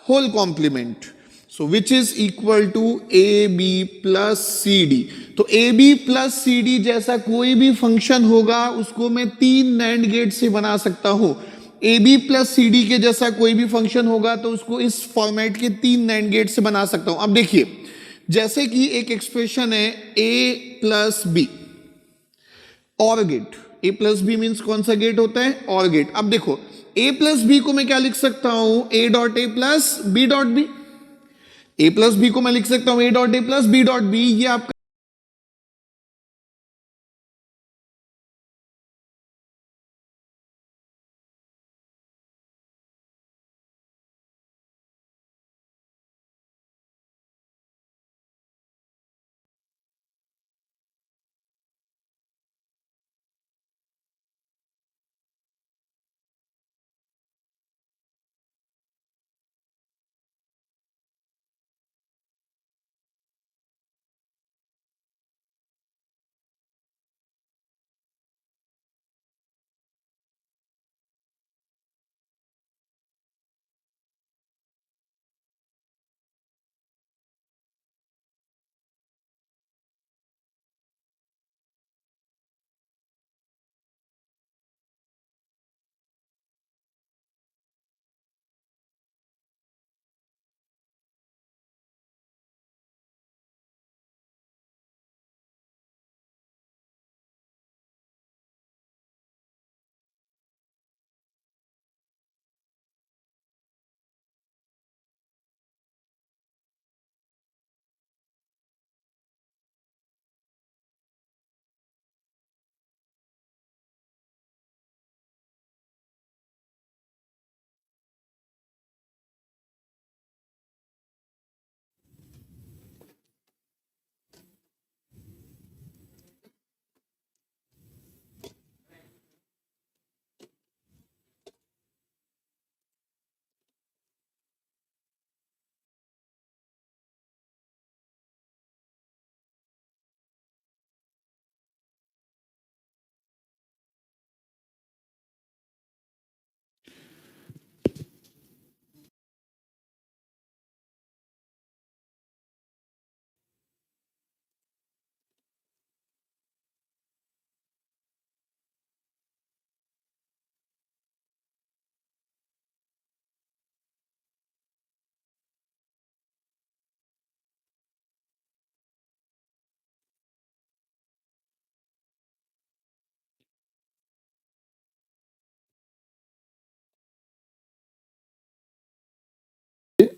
whole complement. So which is equal to AB plus CD. तो AB plus CD जैसा कोई भी function होगा उसको मैं 3 नैंड गेट से बना सकता हूं. AB plus CD के जैसा कोई भी फंक्शन होगा तो उसको इस फॉर्मेट के 3 नैंड गेट से बना सकता हूं. अब देखिए, जैसे कि एक एक्सप्रेशन है A plus B और gate. A plus B means कौन सा गेट होता है? और गेट. अब देखो, A plus B को मैं क्या लिख सकता हूं? A dot A plus B dot B. A plus B को मैं लिख सकता हूं A dot A plus B dot B. ये आपका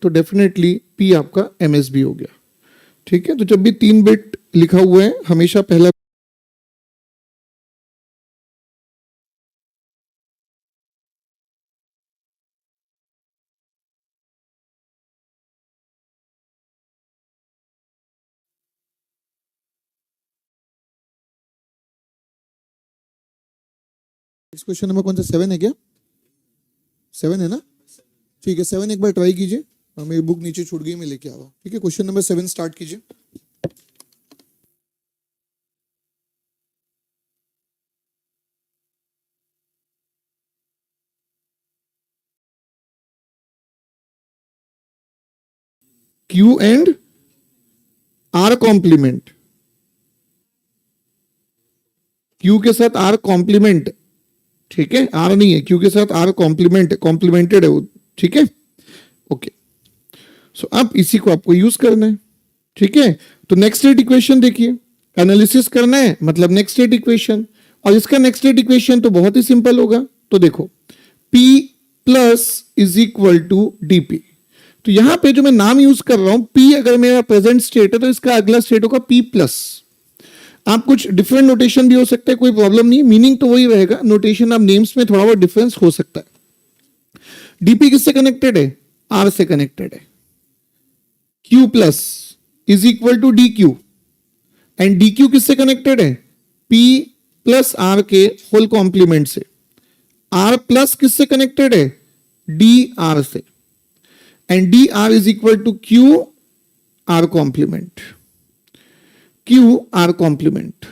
तो डेफिनेटली P आपका MSB हो गया. ठीक है, तो जब भी 3 बिट लिखा हुआ है हमेशा पहला इस क्वेश्चन नंबर कौन सा 7 है क्या? 7 है ना? ठीक है, 7 एक बार ट्राई कीजिए. मेरी बुक नीचे छूट गई, मैं लेके आवा. ठीक है, क्वेश्चन नंबर 7 स्टार्ट कीजिए. Q and R complement. Q के साथ R कॉम्प्लीमेंट. ठीक है, R नहीं है, Q के साथ R कॉम्प्लीमेंट, कॉम्प्लीमेंटेड है वो. ठीक है, ओके. सो अब इसी को आपको यूज करना है. ठीक है, तो नेक्स्ट स्टेट इक्वेशन देखिए, एनालिसिस करना है मतलब नेक्स्ट स्टेट इक्वेशन. और इसका नेक्स्ट स्टेट इक्वेशन तो बहुत ही सिंपल होगा. तो देखो, P plus is equal to DP. तो यहां पे जो मैं नाम यूज कर रहा हूं, P अगर मेरा प्रेजेंट स्टेट है तो इसका अगला स्टेट होगा P प्लस. आप कुछ डिफरेंट नोटेशन भी हो सकता है, कोई प्रॉब्लम नहीं, मीनिंग तो वही रहेगा. नोटेशन आप नेम्स में थोड़ा बहुत डिफरेंस हो सकता है. डीपी किससे कनेक्टेड है? आर से कनेक्टेड है. Q plus is equal to D Q. And D Q किससे कनेक्टेड है? पी प्लस आर के होल कॉम्प्लीमेंट से. आर प्लस किससे कनेक्टेड है? डी आर से. And D R is equal to Q R complement. Q R complement.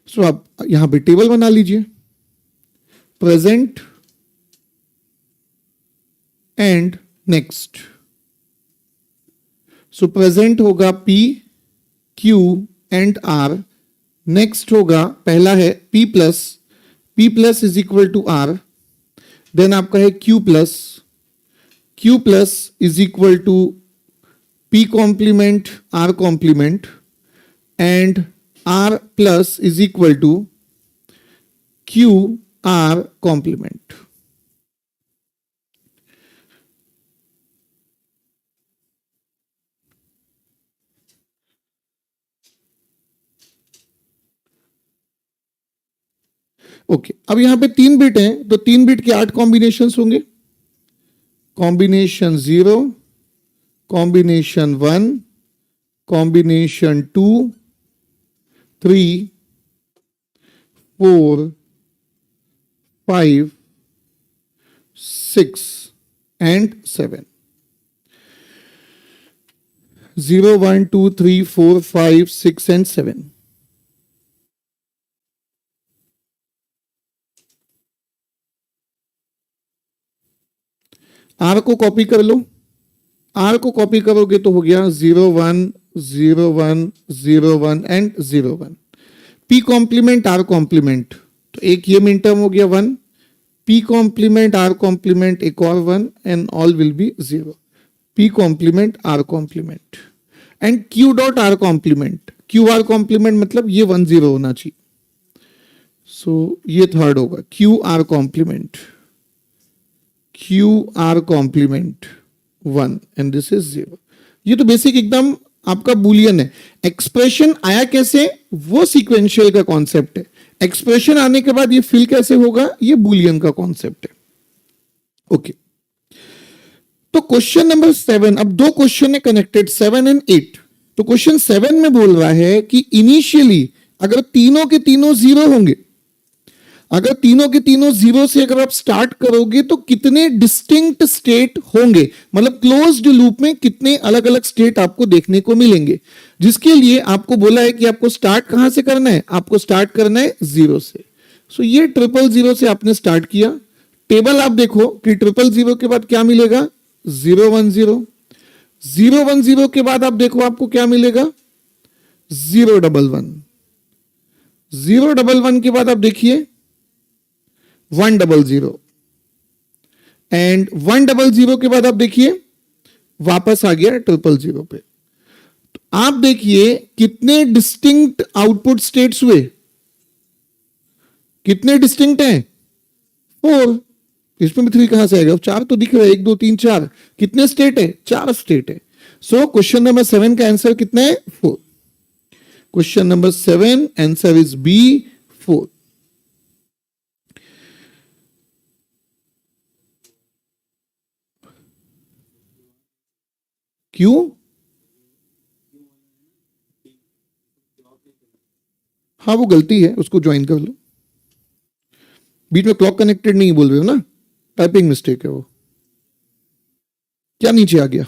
So आप यहां पे टेबल बना लीजिए, present and next. So present होगा P, Q and R, next होगा, पहला है P plus is equal to R, then आपका है Q plus is equal to P complement R complement and R plus is equal to Q R complement. Okay, अब यहां पे 3 bit हैं, तो 3 बिट के 8 कॉम्बिनेशंस होंगे। Combination 0, combination 1, combination 2, 3, 4, 5, 6 and 7। 0, 1, 2, 3, 4, 5, 6 and 7। R को कॉपी कर लो, आर को कॉपी करोगे तो हो गया 0, 1, 0, 1, 0, 1 and 0, 1। P complement R complement, तो एक ये मिन टर्म हो गया 1, पी कॉम्प्लीमेंट आर कॉम्प्लीमेंट एक और 1 and all will be 0। P complement R complement and Q dot R complement, Q R complement मतलब ये 1 0 होना चाहिए। सो ये थर्ड होगा Q R complement, Q R complement 1 and this is 0। ये तो बेसिक एकदम आपका बुलियन है। एक्सप्रेशन आया कैसे, वो सीक्वेंशियल का कॉन्सेप्ट है। एक्सप्रेशन आने के बाद ये फिल कैसे होगा, ये बुलियन का कॉन्सेप्ट है। ओके, तो क्वेश्चन नंबर 7, अब 2 क्वेश्चन है कनेक्टेड, 7 एंड 8। तो क्वेश्चन 7 में बोल रहा है कि इनिशियली अगर तीनों के तीनों 0 होंगे, अगर तीनों के तीनों 0 से अगर आप स्टार्ट करोगे तो कितने डिस्टिंक्ट स्टेट होंगे, मतलब क्लोज्ड लूप में कितने अलग अलग स्टेट आपको देखने को मिलेंगे। जिसके लिए आपको बोला है कि आपको स्टार्ट कहां से करना है, आपको स्टार्ट करना है 0 से। सो ये 000 से आपने स्टार्ट किया। टेबल आप देखो कि 000 के बाद क्या मिलेगा, 010। 010 के बाद आप देखो आपको क्या मिलेगा, 011। 011 के बाद आप देखिए 100 एंड 100 के बाद आप देखिए वापस आ गया 000 पे। तो आप देखिए कितने डिस्टिंक्ट आउटपुट स्टेट्स हुए, कितने डिस्टिंक्ट हैं, 4। इसमें भी 3 कहां से आएगा, 4 तो दिख रहा है, 1 2 3 4। कितने स्टेट है, 4 स्टेट है। सो क्वेश्चन नंबर 7 का आंसर कितना है, 4। Question number 7 answer is B, 4। क्यों, हाँ वो गलती है, उसको ज्वाइन कर लो। बीच में क्लॉक कनेक्टेड नहीं बोल रहे हो ना, टाइपिंग मिस्टेक है वो। क्या नीचे आ गया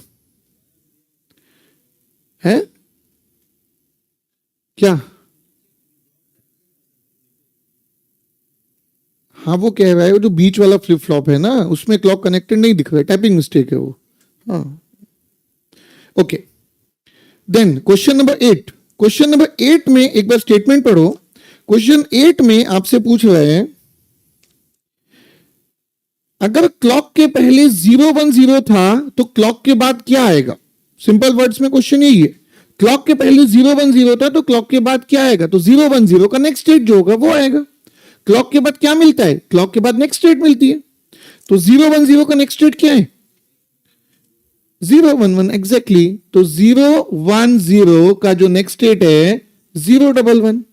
है, क्या, हाँ वो कह रहा है वो जो बीच वाला फ्लिप फ्लॉप है ना, उसमें क्लॉक कनेक्टेड नहीं दिख रहा है, टाइपिंग मिस्टेक है वो। हाँ okay, then question number 8। Question number 8 में एक बार स्टेटमेंट पढ़ो। क्वेश्चन 8 में आपसे पूछ रहे हैं अगर क्लॉक के पहले 010 था तो क्लॉक के बाद क्या आएगा। सिंपल वर्ड्स में क्वेश्चन यही है, क्लॉक के पहले 010 था तो क्लॉक के बाद क्या आएगा, तो 010 का नेक्स्ट स्टेट जो होगा वो आएगा। क्लॉक के बाद क्या मिलता है, क्लॉक के बाद नेक्स्ट स्टेट मिलती है। तो 010 का नेक्स्ट स्टेट क्या है, 011 एग्जैक्टली। तो 010 का जो नेक्स्ट स्टेट है 011।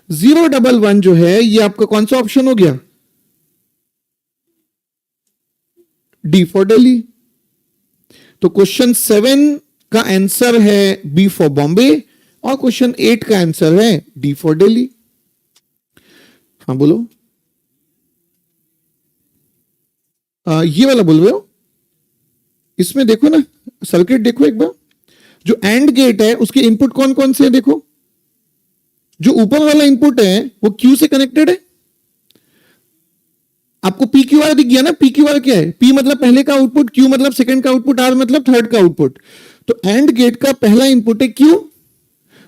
011 जो है ये आपका कौन सा ऑप्शन हो गया, डी फॉर दिल्ली। तो क्वेश्चन 7 का आंसर है बी फॉर बॉम्बे और क्वेश्चन 8 का आंसर है डी फॉर दिल्ली। हाँ बोलो, ये वाला बोल रहे हो, इसमें देखो ना सर्किट देखो एक बार, जो एंड गेट है उसके इनपुट कौन कौन से हैं देखो, जो ऊपर वाला इनपुट है वो क्यू से कनेक्टेड है। आपको पी क्यू आर दिख गया ना, पी क्यू आर क्या है, पी मतलब पहले का आउटपुट, क्यू मतलब सेकंड का आउटपुट, आर मतलब थर्ड का आउटपुट। तो एंड गेट का पहला इनपुट है क्यू,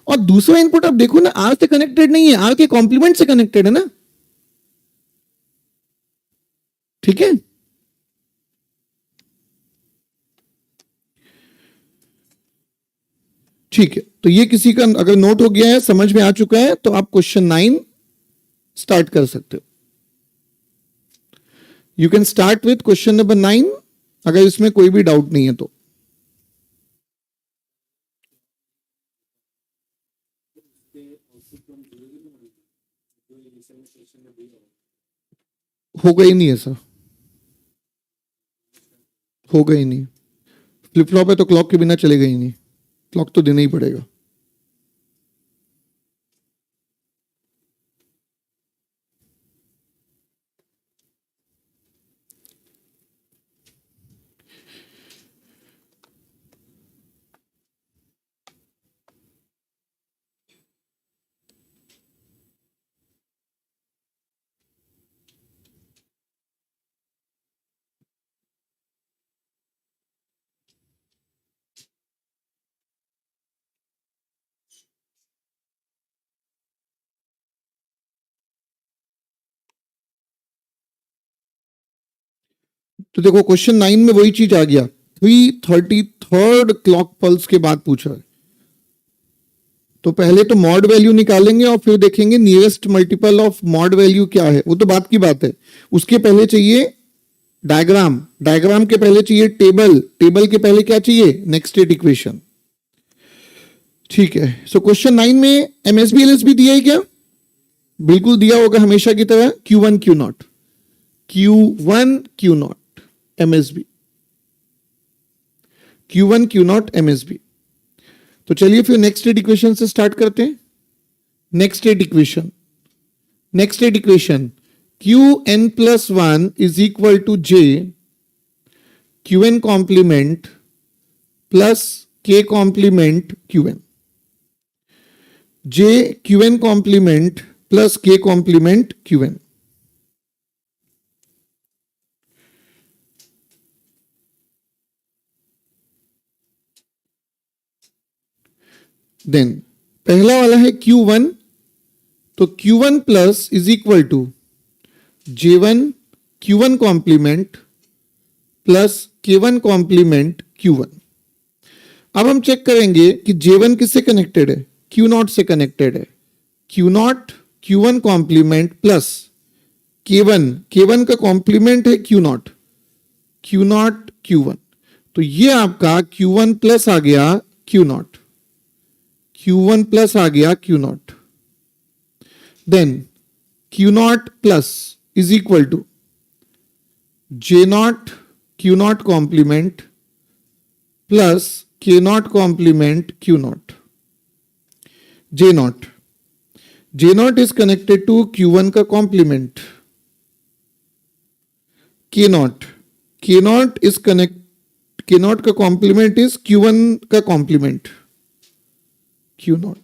और दूसरा इनपुट आप देखो ना आर से कनेक्टेड नहीं है, आर के कॉम्प्लीमेंट से कनेक्टेड है ना, ठीक है। ठीक है, तो ये किसी का अगर नोट हो गया है, समझ में आ चुका है, तो आप क्वेश्चन 9 स्टार्ट कर सकते हो। You can start with question number 9 अगर इसमें कोई भी डाउट नहीं है तो। होगा ही नहीं ऐसा, होगा ही नहीं। फ्लिप फ्लॉप है तो क्लॉक के बिना चलेगा ही नहीं, क्लॉक तो देना ही पड़ेगा। तो देखो क्वेश्चन 9 में वही चीज आ गया, 333rd क्लॉक पल्स के बाद पूछा है। तो पहले तो मॉड वैल्यू निकालेंगे और फिर देखेंगे nearest multiple of mod value क्या है, वो तो बात की बात है। उसके पहले चाहिए डायग्राम, डायग्राम के पहले चाहिए टेबल, टेबल के पहले क्या चाहिए, नेक्स्ट स्टेट इक्वेशन। ठीक है, सो क्वेश्चन 9 में एमएसबी एलएसबी दिया है क्या, बिल्कुल दिया होगा हमेशा की तरह, Q1 Q0, Q1 Q0 MSB, Q1 Q0 MSB। तो चलिए फिर नेक्स्ट स्टेट इक्वेशन से स्टार्ट करते हैं। Next state equation, next state equation Qn plus 1 is equal to J Qn complement plus K complement Qn, J Qn complement plus K complement Qn। Then पहला वाला है Q1, तो Q1 plus is equal to J1 Q1 complement plus K1 complement Q1। अब हम check करेंगे कि J1 किससे connected है, Q0 से कनेक्टेड है, Q0 Q1 complement plus K1, K1 का कॉम्प्लीमेंट है Q0, Q0 Q1। तो ये आपका Q1 प्लस आ गया Q0, Q1 प्लस आ गया Q0। Then Q0 plus is equal to J0 Q0 complement plus K0 complement Q0। J0, J0 is connected to Q1 का complement, K0, K0 is connect, K0 का complement is Q1 का complement Q0।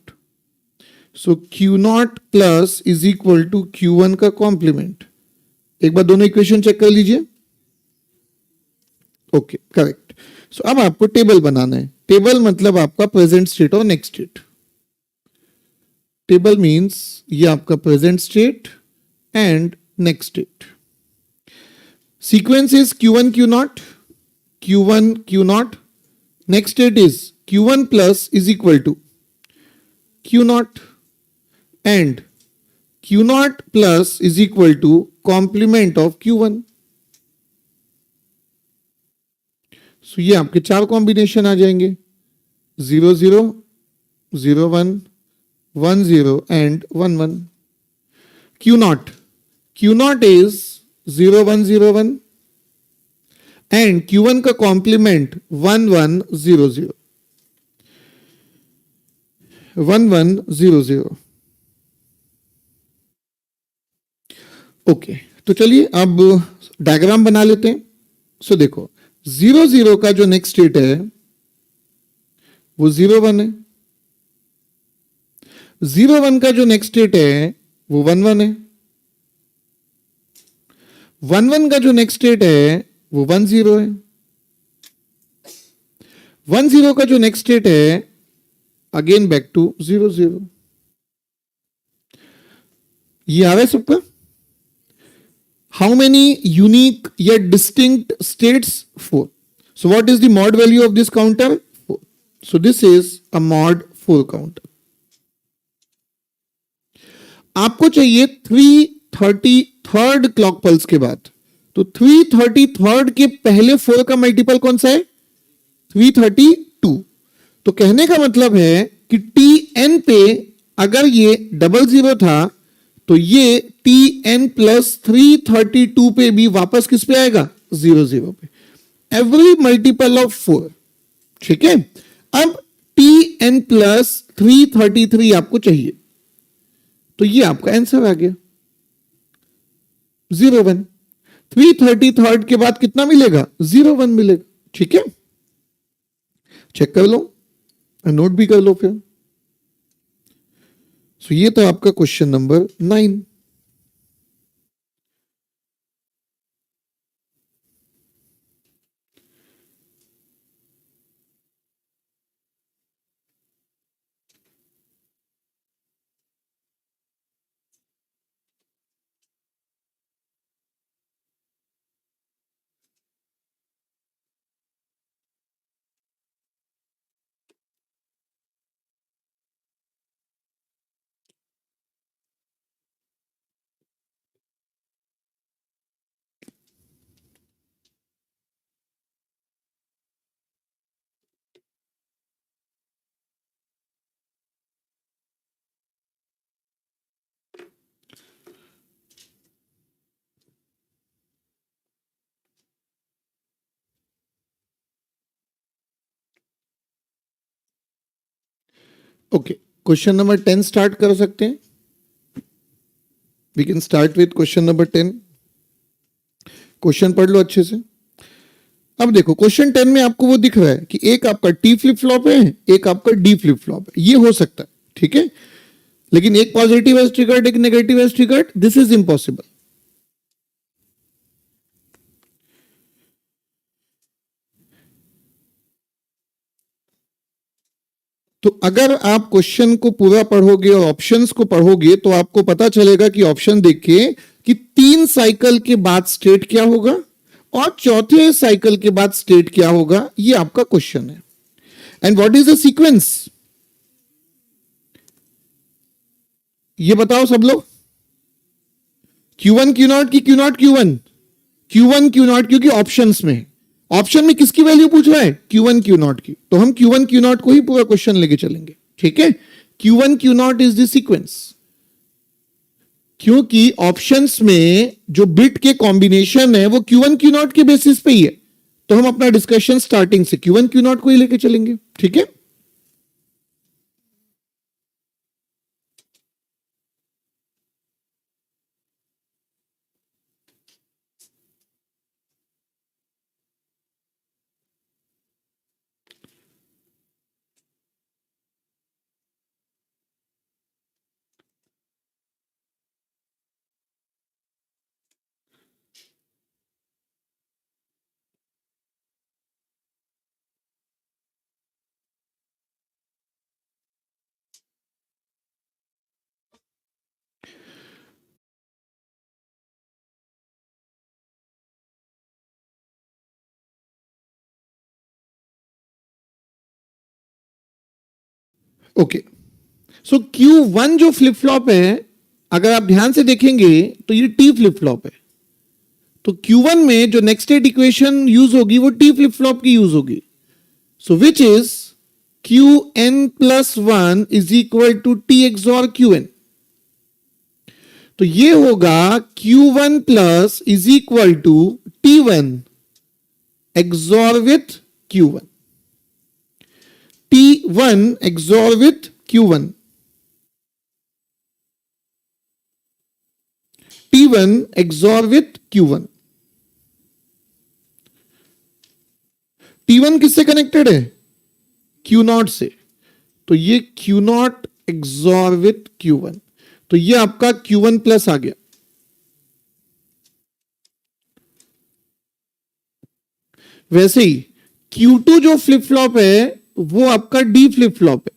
So Q0 plus is equal to Q1 का complement. एक बार दोनों equation check कर लीजिए। Okay, correct. सो अब आपको टेबल बनाना है, टेबल मतलब आपका प्रेजेंट स्टेट और नेक्स्ट स्टेट। टेबल मींस ये आपका present state and next state. Sequence is Q1 Q0, Q1 Q0, next state is Q1 plus is equal to Q0 and Q0 plus is equal to complement of Q1। So ये आपके चार combination आ जाएंगे, 0 0 0 1 1 0 and 1 1। Q0 is 0 1 0 1 and Q1 का complement 1 1 0 0 1 1 0 0। Okay, तो चलिए अब diagram बना लेते हैं। सो देखो 0 0 का जो नेक्स्ट स्टेट है वो 0 1 है, 0 1 का जो नेक्स्ट स्टेट है वो 1 1 है, 1 1 का जो नेक्स्ट स्टेट है वो 1 0 है, 1 0 का जो नेक्स्ट स्टेट है अगेन बैक टू 0 0। ये आ रहा है सबका? हाउ मेनी यूनिक या distinct states? 4। So what is the mod value of this counter? 4। So this is a mod 4 counter. आपको चाहिए 333rd क्लॉक पल्स के बाद, तो 333rd के पहले 4 का मल्टीपल कौन सा है? 332। तो कहने का मतलब है कि Tn पे अगर ये 00 था तो ये Tn प्लस 332 पे भी वापस किस पे आएगा? 00 पे। Every multiple of 4। ठीक है, अब Tn प्लस 333 आपको चाहिए, तो ये आपका आंसर आ गया 0 1। 333rd के बाद कितना मिलेगा? 0 1 मिलेगा। ठीक है, चेक कर लो, नोट भी कर लो फिर। सो ये था आपका question number 9। Okay, question number 10 start कर सकते हैं। We can start with question number 10। Question पढ़ लो अच्छे से। अब देखो क्वेश्चन 10 में आपको वो दिख रहा है कि एक आपका टी फ्लिप फ्लॉप है, एक आपका डी फ्लिप फ्लॉप है। ये हो सकता है, ठीक है, लेकिन एक पॉजिटिव एज ट्रिगर्ड, एक negative edge triggered, this is impossible. तो अगर आप क्वेश्चन को पूरा पढ़ोगे और ऑप्शंस को पढ़ोगे तो आपको पता चलेगा कि ऑप्शन देख के कि 3 साइकिल के बाद स्टेट क्या होगा और चौथे साइकिल के बाद स्टेट क्या होगा, ये आपका क्वेश्चन है। And what is the sequence, ये बताओ सब लोग। Q1 Q0 की Q0 Q1 Q1 Q0, क्योंकि ऑप्शंस में, ऑप्शन में किसकी वैल्यू पूछ रहा है? Q1 Q0 की, तो हम Q1 Q0 को ही पूरा क्वेश्चन लेके चलेंगे। ठीक है, Q1 Q0 is the sequence, क्योंकि ऑप्शंस में जो बिट के कॉम्बिनेशन है वो Q1 Q0 के बेसिस पे ही है, तो हम अपना डिस्कशन स्टार्टिंग से Q1 Q0 को ही लेके चलेंगे। ठीक है, ओके। सो Q1 जो फ्लिप फ्लॉप है, अगर आप ध्यान से देखेंगे तो ये टी फ्लिप फ्लॉप है। तो Q1 में जो नेक्स्ट स्टेट इक्वेशन यूज होगी वो टी फ्लिप फ्लॉप की यूज होगी। So which is Qn plus 1 is equal to T XOR Qn। तो ये होगा Q1 plus is equal to T1 XOR with Q1, T1 XOR with Q1, T1 XOR with Q1। T1 किससे connected है? Q0 से। तो ये Q0 XOR with Q1। तो ये आपका Q1 प्लस आ गया। वैसे ही Q2 जो फ्लिप फ्लॉप है वो आपका डी फ्लिप फ्लॉप है।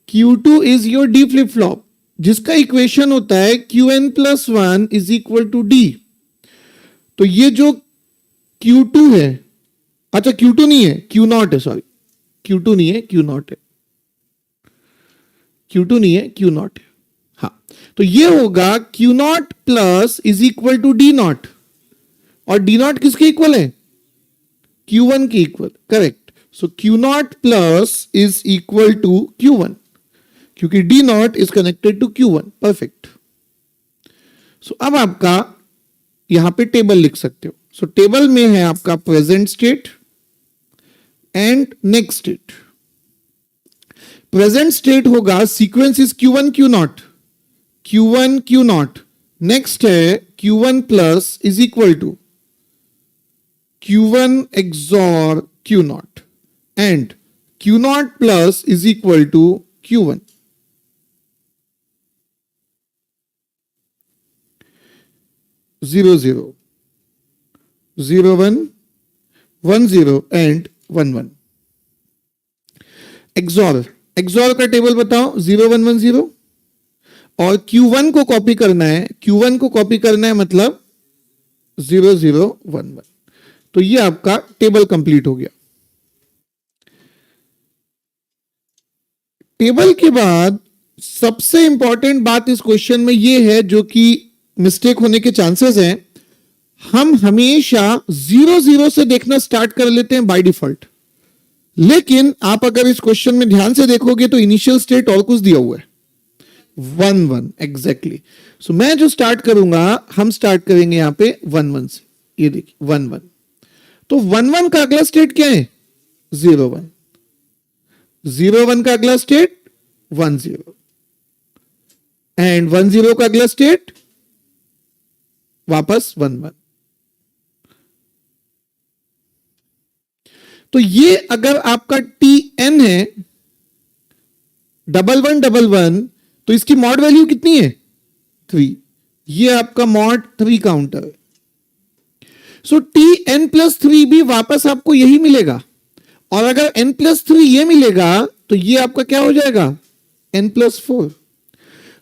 Q2 is your D flip flop, जिसका इक्वेशन होता है Qn plus one is equal to D. तो ये जो Q2 है, अच्छा Q2 नहीं है, Q0 है, सॉरी Q2 नहीं है, Q0 है, Q2 नहीं है, Q0 है। हाँ, तो ये होगा Q0 plus is equal to D naught, और डी नॉट किसके इक्वल है? Q1 के equal, correct. So Q0 plus is equal to Q1, क्योंकि D naught is connected to Q1, perfect. So अब आपका यहां पे टेबल लिख सकते हो। सो टेबल में है आपका present state and next state. Present state होगा sequence is Q1 Q0, Q1 Q0। Next है Q1 plus is equal to Q1 XOR Q0 and Q0 plus is equal to Q1। 0 0 0 1 1 0 and 1 1। XOR का table बताओ, 0 1 1 0, और Q1 को copy करना है, Q1 को copy करना है मतलब 0 0 1 1। तो ये आपका टेबल कंप्लीट हो गया। टेबल के बाद सबसे इंपॉर्टेंट बात इस क्वेश्चन में यह है, जो कि मिस्टेक होने के चांसेस हैं, हम हमेशा 0 0 से देखना स्टार्ट कर लेते हैं बाय डिफॉल्ट। लेकिन आप अगर इस क्वेश्चन में ध्यान से देखोगे तो इनिशियल स्टेट और कुछ दिया हुआ है, 1 1 एग्जैक्टली। सो मैं जो स्टार्ट करूंगा, हम स्टार्ट करेंगे यहां पे 1 1 से। ये देखिए 1 1। तो 1 1 का अगला स्टेट क्या है? 0 1। 0 1 का अगला स्टेट 1 0, एंड 1 0 का अगला स्टेट वापस 1 1। तो ये अगर आपका Tn है डबल वन, तो इसकी मॉड वैल्यू कितनी है? 3। ये आपका मॉड 3 काउंटर है। सो Tn प्लस 3 भी वापस आपको यही मिलेगा, और अगर n प्लस 3 ये मिलेगा तो ये आपका क्या हो जाएगा? n plus 4।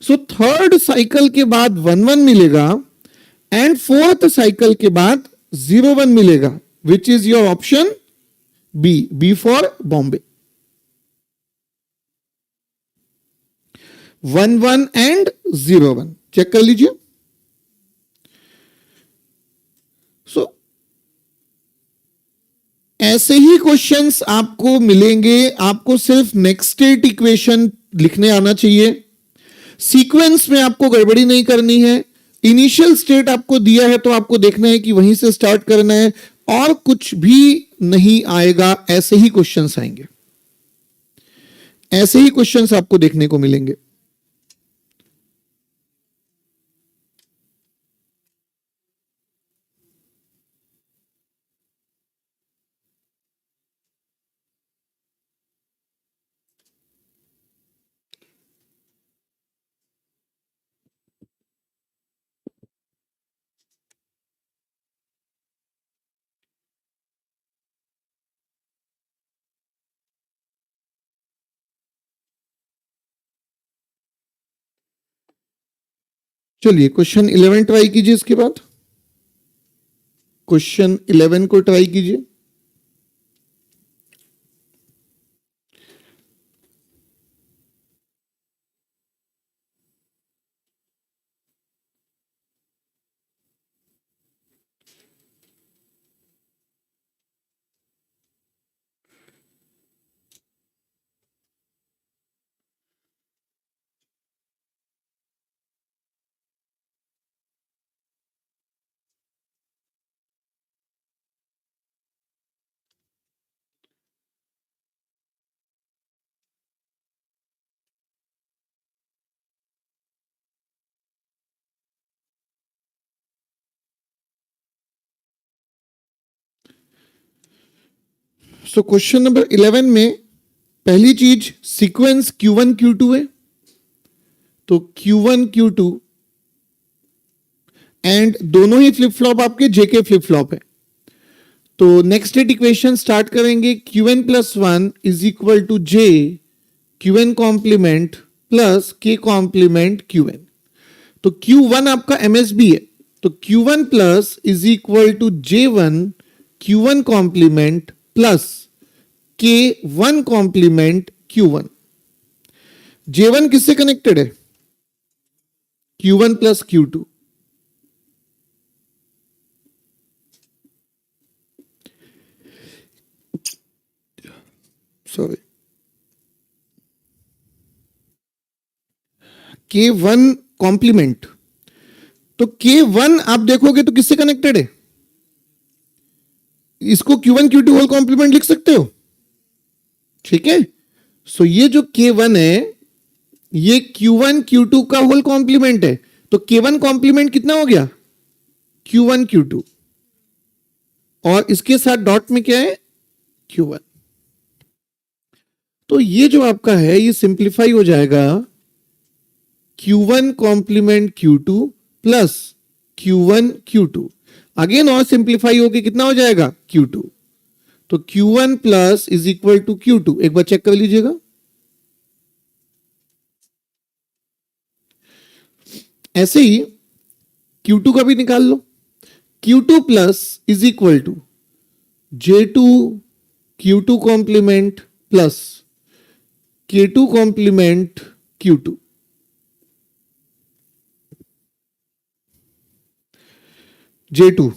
So third cycle के बाद 1 1 मिलेगा, एंड फोर्थ साइकिल के बाद 0 1 मिलेगा, which is your option B for Bombay. 1 1 and 0 1 check कर लीजिए। सो ऐसे ही क्वेश्चंस आपको मिलेंगे, आपको सिर्फ नेक्स्ट स्टेट इक्वेशन लिखने आना चाहिए। सीक्वेंस में आपको गड़बड़ी नहीं करनी है। इनिशियल स्टेट आपको दिया है तो आपको देखना है कि वहीं से स्टार्ट करना है, और कुछ भी नहीं आएगा। ऐसे ही क्वेश्चंस आएंगे, ऐसे ही क्वेश्चंस आपको देखने को मिलेंगे। चलिए क्वेश्चन 11 ट्राई कीजिए। इसके बाद क्वेश्चन 11 को ट्राई कीजिए। सो क्वेश्चन नंबर 11 में पहली चीज सीक्वेंस Q1 Q2 है, तो Q1 Q2 एंड दोनों ही फ्लिप फ्लॉप आपके जेके फ्लिप फ्लॉप है। तो नेक्स्ट स्टेट इक्वेशन स्टार्ट करेंगे, Qn+1 is equal to J Qn complement plus K complement Qn। तो Q1 आपका MSB है, तो Q1 plus is equal to J1 Q1 complement plus K1 complement Q1। J1 किससे connected है? Q1 प्लस Q2। Sorry, K1 complement, तो K1 आप देखोगे तो किससे कनेक्टेड है? इसको Q1 Q2 होल कॉम्प्लीमेंट लिख सकते हो, ठीक है। सो ये जो K1 है ये Q1 Q2 का होल कॉम्प्लीमेंट है, तो K1 कॉम्प्लीमेंट कितना हो गया? Q1 Q2, और इसके साथ डॉट में क्या है? Q1। तो ये जो आपका है ये सिंप्लीफाई हो जाएगा, Q1 कॉम्प्लीमेंट Q2 प्लस Q1 Q2, अगेन और सिंप्लीफाई होके कितना हो जाएगा? Q2। तो Q1 plus is equal to Q2, एक बार चेक कर लीजिएगा। ऐसे ही Q2 का भी निकाल लो, Q2 plus is equal to J2 Q2 complement plus K2 complement Q2। J2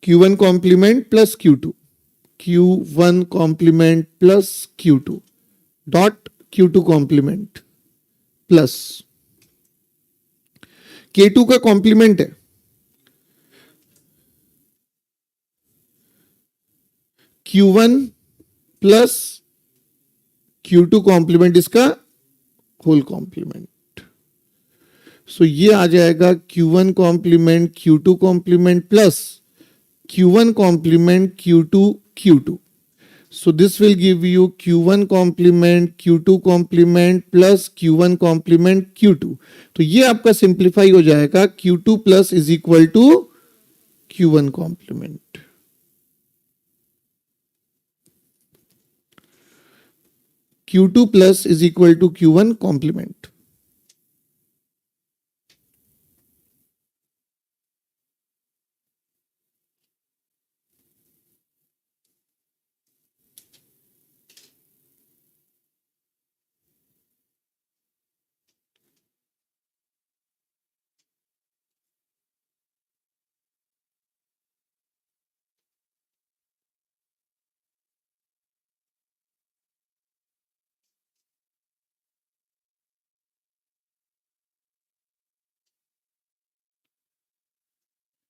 Q1 complement plus Q2, Q1 complement plus Q2 dot Q2 complement plus K2 का complement है Q1 प्लस Q2 कॉम्प्लीमेंट, इसका whole complement. So ये आ जाएगा Q1 complement Q2 complement plus Q1 complement Q2 Q2। So this will give you Q1 complement Q2 complement plus Q1 complement Q2। तो ये आपका सिंप्लीफाई हो जाएगा, Q2 plus is equal to Q1 complement। Q2 plus is equal to Q1 complement।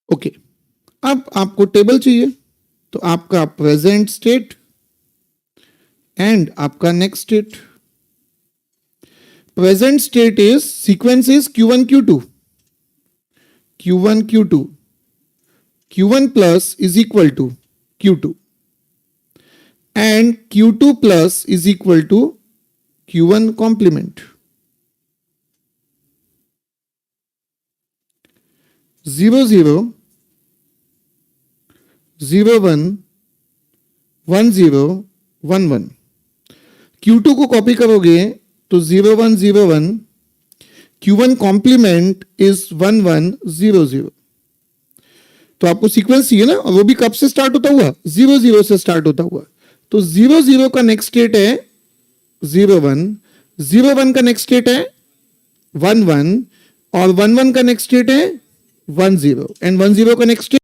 Okay, अब आपको table चाहिए, तो आपका प्रेजेंट स्टेट एंड आपका next state. Present state is sequence is Q1 Q2, Q1 Q2, Q1 plus is equal to Q2 and Q2 plus is equal to Q1 complement। 0 0 0 1 1 0 1 1। Q2 को copy करोगे तो 0 1 0 1, Q1 complement is 1 1 0 0। तो आपको sequence चाहिए ना, और वो भी कब से स्टार्ट होता हुआ? 0 0 से स्टार्ट होता हुआ। तो 0 0 का नेक्स्ट स्टेट है 0 1, 0 1 का नेक्स्ट स्टेट है 1 1, और 1 1 का नेक्स्ट स्टेट है 1 0, एंड 1 0 का नेक्स्ट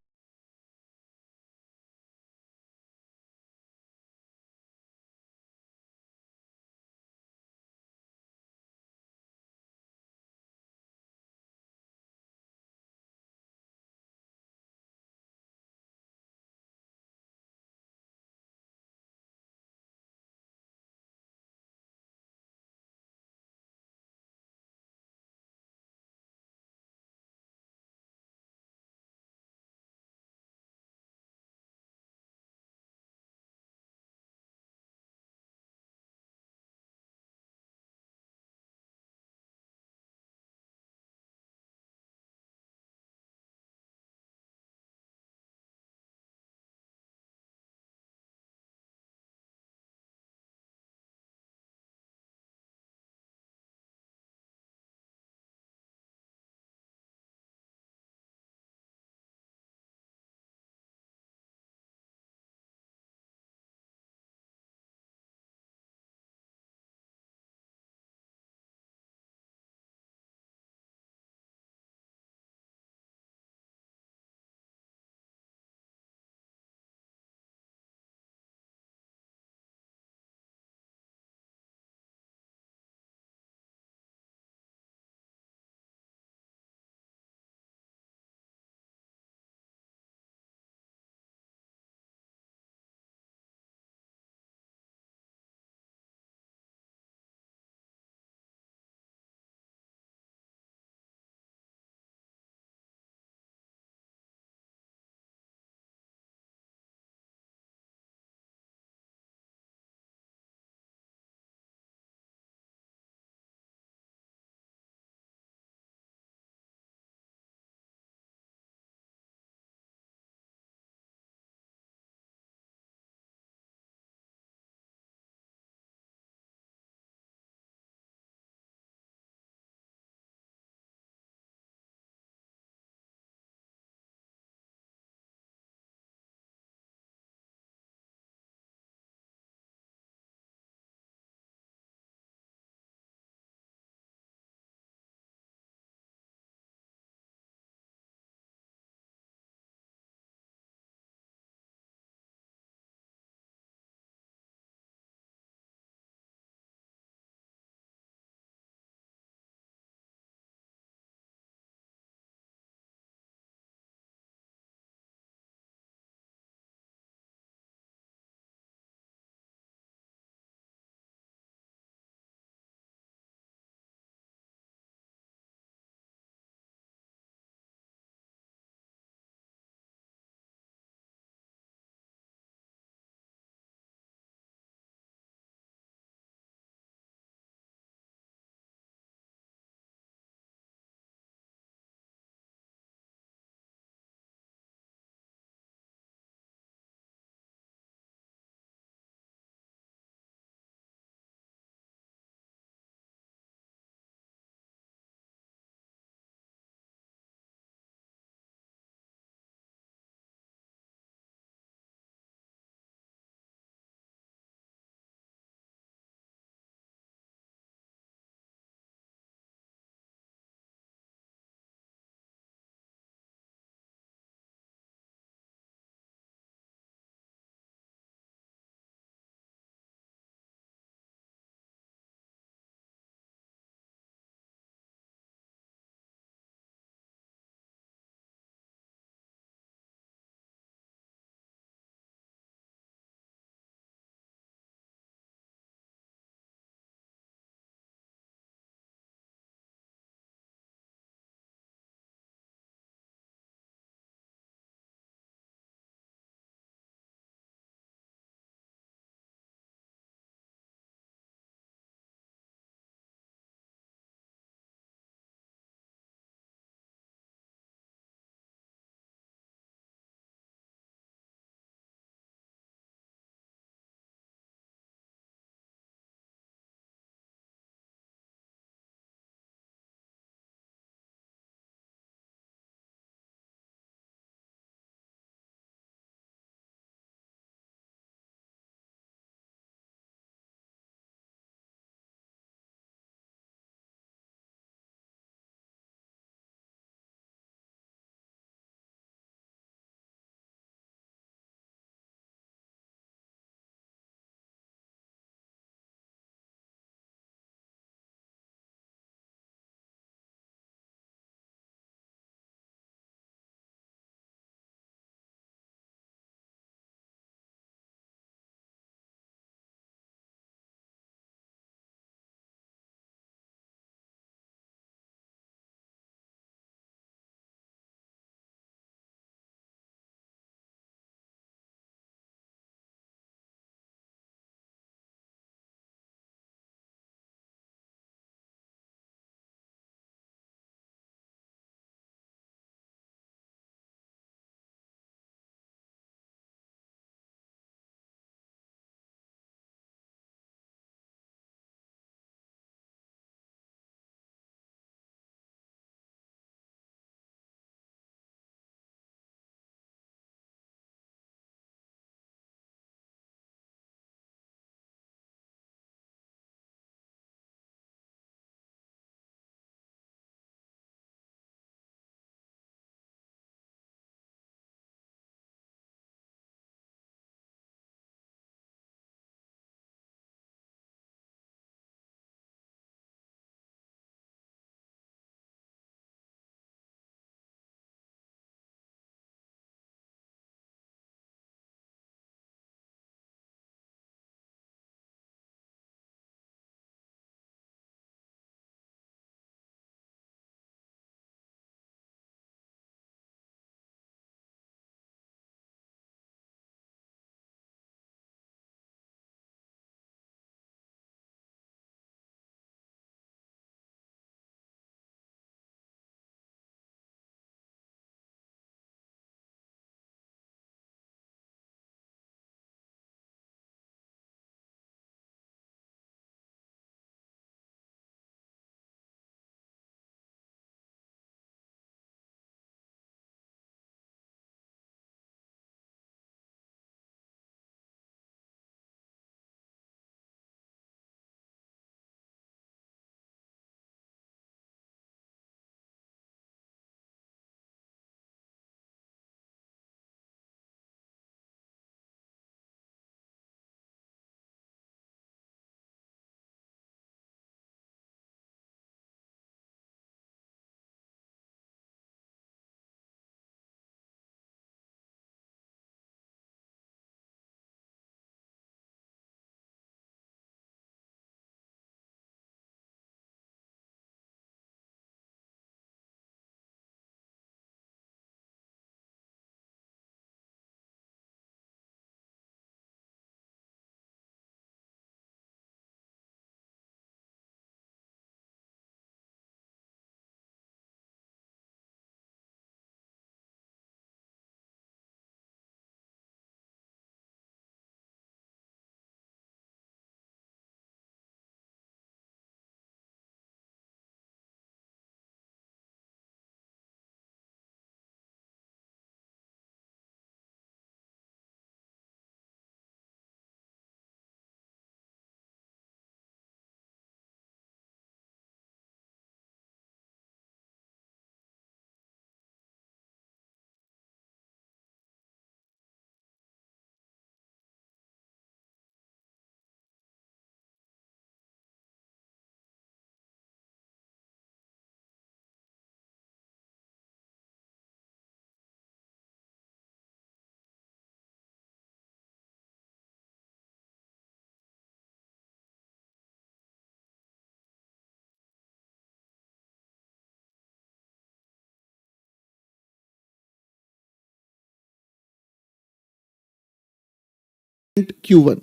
Q1,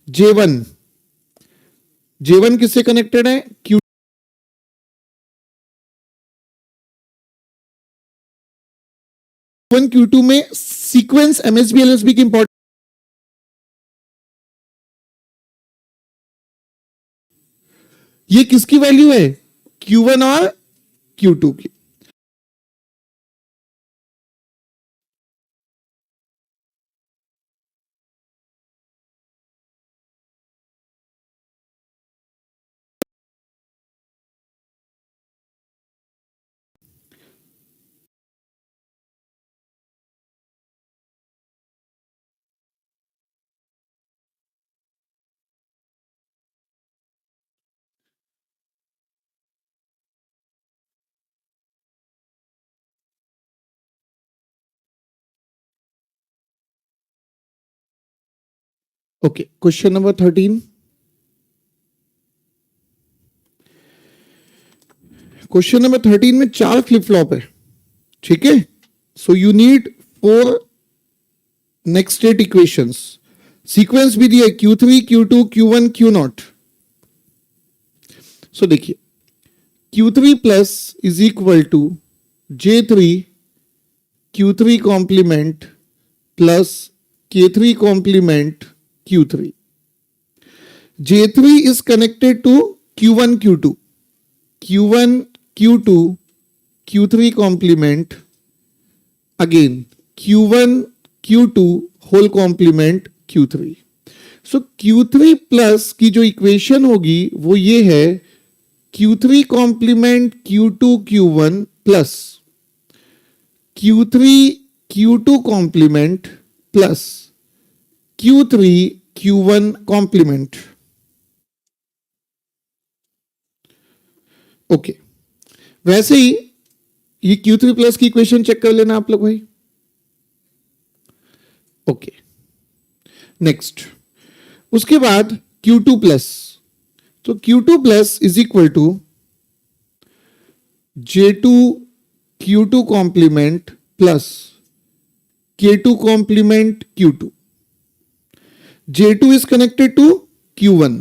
J1, J1 किससे कनेक्टेड है? Q1 Q2 में सीक्वेंस MSB LSB की इंपॉर्टेंट, ये किसकी वैल्यू है? Q1 और Q2 की। Okay, question number 13। Question number 13 में 4 फ्लिप फ्लॉप है, ठीक है। So you need 4 next state equations. Sequence भी दिया Q3 Q2 Q1 Q0। So देखिए, Q3 plus is equal to J3 Q3 complement plus K3 complement Q3। J3 is connected to Q1 Q2, Q1 Q2 Q3 complement, again Q1 Q2 whole complement Q3। So Q3 plus की जो equation होगी वो ये है Q3 complement Q2 Q1 plus Q3 Q2 complement plus Q3 Q1 complement। Okay, वैसे ही ये Q3 plus की equation check कर लेना आप लोग भाई। ओके, नेक्स्ट, उसके बाद Q2 प्लस, तो Q2 plus is equal to J2 Q2 complement plus K2 complement Q2। J2 is connected to Q1,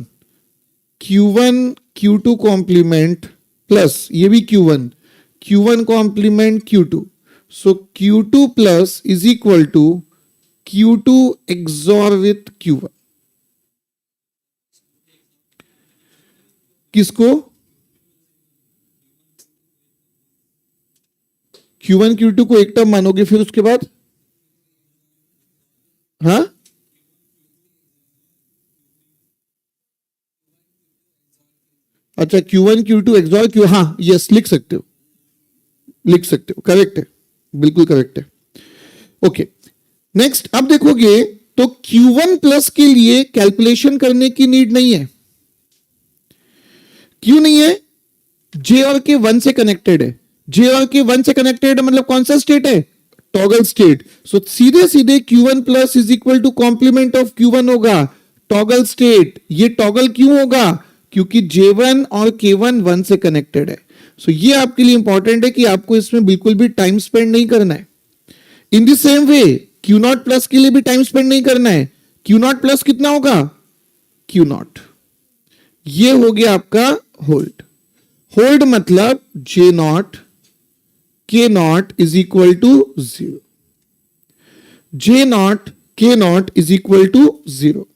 Q1 Q2 complement plus ये भी Q1, Q1 complement Q2। So Q2 plus is equal to Q2 XOR with Q1। किसको? Q1 Q2 को एक term मानोगे, फिर उसके बाद हाँ, अच्छा Q1 Q2 एक्सॉर Q, हाँ यस, लिख सकते हो, लिख सकते हो, करेक्ट है, बिल्कुल करेक्ट है। ओके, नेक्स्ट, अब देखोगे तो Q1 प्लस के लिए कैलकुलेशन करने की नीड नहीं है। क्यों नहीं है? J और K 1 से कनेक्टेड है। J और K 1 से कनेक्टेड है मतलब कौन सा स्टेट है? Toggle state. सो सीधे सीधे Q1 plus is equal to complement of Q1 होगा, टॉगल स्टेट। ये टॉगल क्यों होगा? क्योंकि J1 और K1 1 से कनेक्टेड है। सो ये आपके लिए इंपॉर्टेंट है कि आपको इसमें बिल्कुल भी टाइम स्पेंड नहीं करना है। In the same way Q0 plus के लिए भी टाइम स्पेंड नहीं करना है। Q0 प्लस कितना होगा? Q0। ये हो गया आपका होल्ड। होल्ड मतलब J0 K0 is equal to 0, J0 K0 is equal to 0।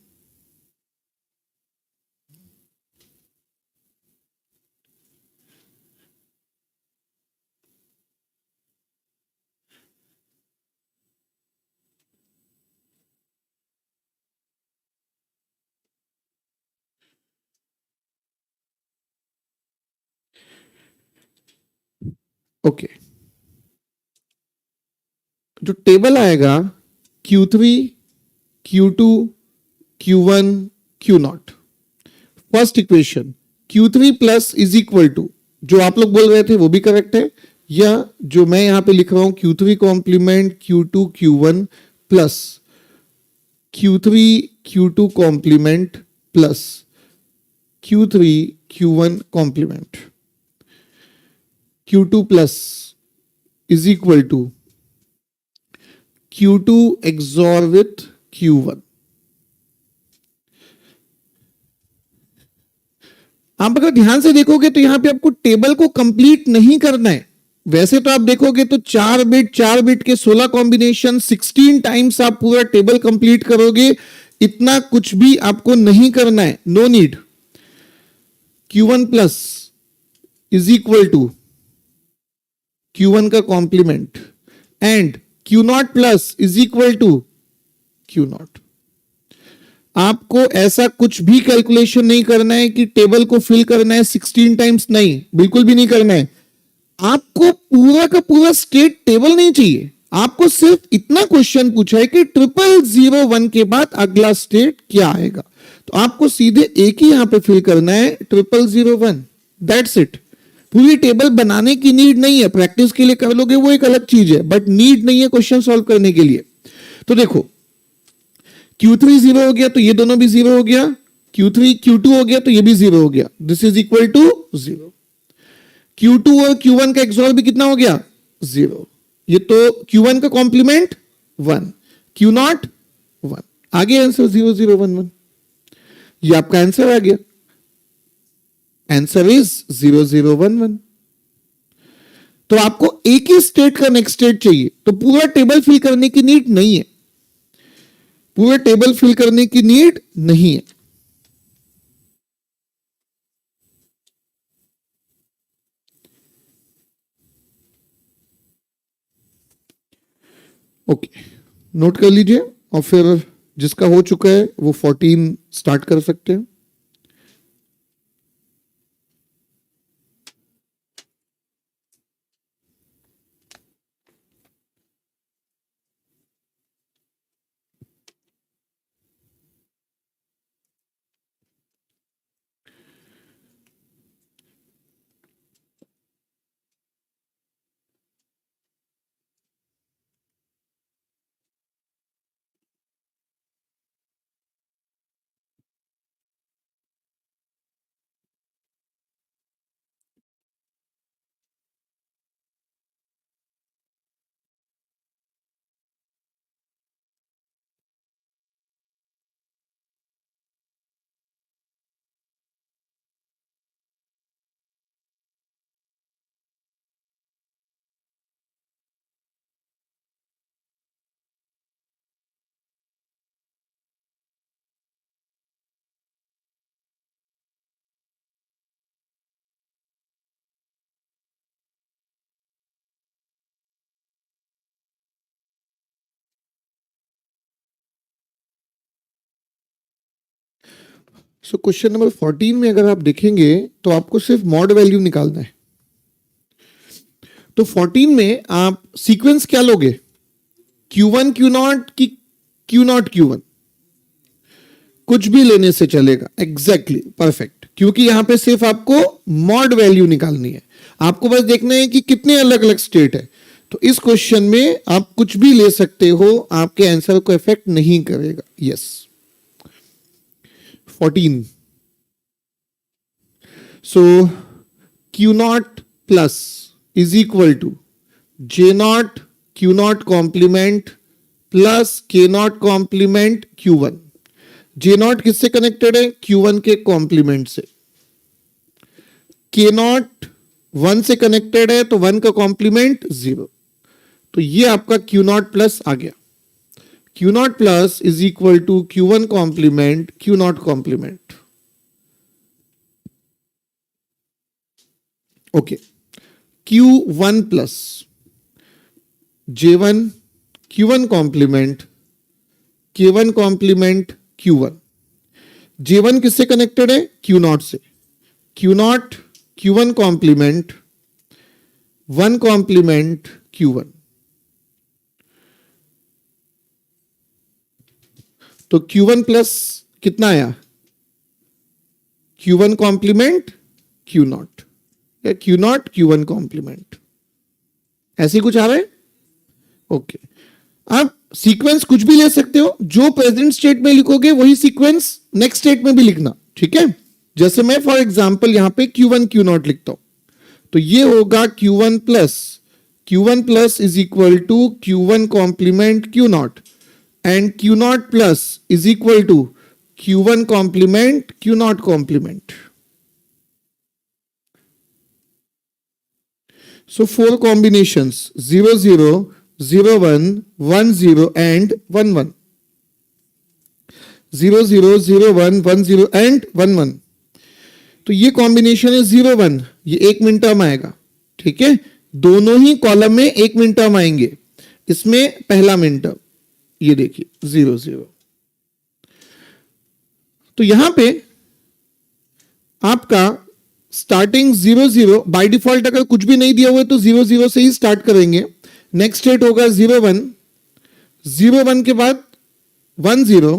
Okay, जो टेबल आएगा Q3 Q2 Q1 Q0, first equation Q3 plus is equal to, जो आप लोग बोल रहे थे वो भी करेक्ट है, या जो मैं यहां पे लिख रहा हूं Q3 complement Q2 Q1 plus Q3 Q2 complement plus Q3 Q1 complement. Q2 plus is equal to Q2 XOR with Q1। आप अगर ध्यान से देखोगे तो यहां पे आपको टेबल को कंप्लीट नहीं करना है। वैसे तो आप देखोगे तो 4 बिट के 16 कॉम्बिनेशन 16 टाइम्स आप पूरा टेबल कंप्लीट करोगे। इतना कुछ भी आपको नहीं करना है, no need. Q1 plus is equal to Q1 का complement and Q0 plus is equal to Q0। आपको ऐसा कुछ भी कैलकुलेशन नहीं करना है कि टेबल को फिल करना है 16 टाइम्स, नहीं, बिल्कुल भी नहीं करना है। आपको पूरा का पूरा स्टेट टेबल नहीं चाहिए, आपको सिर्फ इतना क्वेश्चन पूछा है कि 0001 के बाद अगला स्टेट क्या आएगा, तो आपको सीधे एक ही यहां पे फिल करना है 0001, दैट्स इट। पूरी टेबल बनाने की नीड नहीं है, प्रैक्टिस के लिए कर लोगे वो एक अलग चीज है, बट नीड नहीं है क्वेश्चन सॉल्व करने के लिए। तो देखो Q3 0 हो गया तो ये दोनों भी 0 हो गया, Q2 हो गया तो ये भी 0 हो गया, this is equal to 0। Q2 और Q1 का एक्सऑर भी कितना हो गया 0, ये तो Q1 का कॉम्प्लीमेंट 1, Q0 1, आगे आंसर 0 0 1 1, ये आपका आंसर आ गया। Answer is 0 0 1 1। तो आपको एक ही स्टेट का नेक्स्ट स्टेट चाहिए, तो पूरा टेबल फिल करने की नीड नहीं है, पूरे टेबल फिल करने की नीड नहीं है। ओके, नोट कर लीजिए और फिर जिसका हो चुका है वो 14 स्टार्ट कर सकते हैं। सो क्वेश्चन नंबर 14 में अगर आप देखेंगे तो आपको सिर्फ मॉड वैल्यू निकालना है। तो 14 में आप सीक्वेंस क्या लोगे, Q1 Q0 की Q0 Q1, कुछ भी लेने से चलेगा, एग्जैक्टली परफेक्ट, क्योंकि यहां पे सिर्फ आपको मॉड वैल्यू निकालनी है, आपको बस देखना है कि कितने अलग अलग स्टेट है। तो इस क्वेश्चन में आप कुछ भी ले सकते हो, आपके आंसर को इफेक्ट नहीं करेगा। Yes 14, so Q0 plus is equal to J0 Q0 complement plus K0 complement Q1। J0 किससे कनेक्टेड है, Q1 के कॉम्प्लीमेंट से। K0 1 से कनेक्टेड है तो 1 का कॉम्प्लीमेंट 0, तो ये आपका Q0 प्लस आ गया। Q0 plus is equal to Q1 complement Q0 complement. Okay, Q1 plus J1 Q1 complement K1 complement Q1। J1 किससे कनेक्टेड है, Q0 से, Q0 Q1 complement 1 complement Q1। तो Q1 प्लस कितना आया, Q1 कॉम्प्लीमेंट Q0 या Q0 Q1 complement, ऐसे कुछ आ रहा है। ओके, आप सीक्वेंस कुछ भी ले सकते हो, जो प्रेजेंट स्टेट में लिखोगे वही सीक्वेंस नेक्स्ट स्टेट में भी लिखना, ठीक है। जैसे मैं फॉर एग्जांपल यहां पे Q1 Q0 लिखता हूं, तो ये होगा Q1 plus is equal to Q1 complement Q0 and Q0 plus is equal to Q1 complement Q0 complement. So four combinations 0 0 0 1 1 0 and 1 1. 0 0 0 1 1 0 and 1 1. तो ये कॉम्बिनेशन है 0 1, ये एक मिनट टर्म आएगा, ठीक है। दोनों ही कॉलम में एक मिनट टर्म आएंगे, इसमें पहला मिनट टर्म ये देखिए 0 0। तो यहां पे आपका स्टार्टिंग 0 0 बाय डिफॉल्ट अगर कुछ भी नहीं दिया हुआ है तो 0 0 से ही स्टार्ट करेंगे। नेक्स्ट स्टेट होगा 0 1, 0 1 के बाद 1 0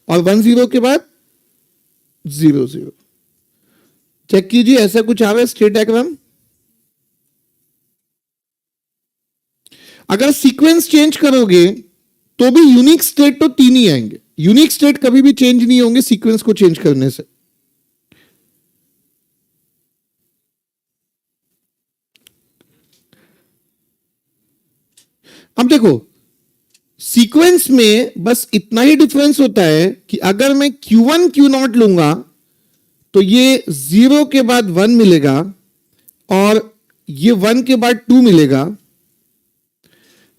और 1 0 के बाद 0 0। चेक कीजिए ऐसा कुछ आ रहा है स्टेट डायग्राम। अगर सीक्वेंस चेंज करोगे तो भी यूनिक स्टेट तो तीन ही आएंगे, यूनिक स्टेट कभी भी चेंज नहीं होंगे सीक्वेंस को चेंज करने से। अब देखो सीक्वेंस में बस इतना ही डिफरेंस होता है कि अगर मैं Q1 Q0 लूंगा तो ये 0 के बाद 1 मिलेगा और ये 1 के बाद 2 मिलेगा।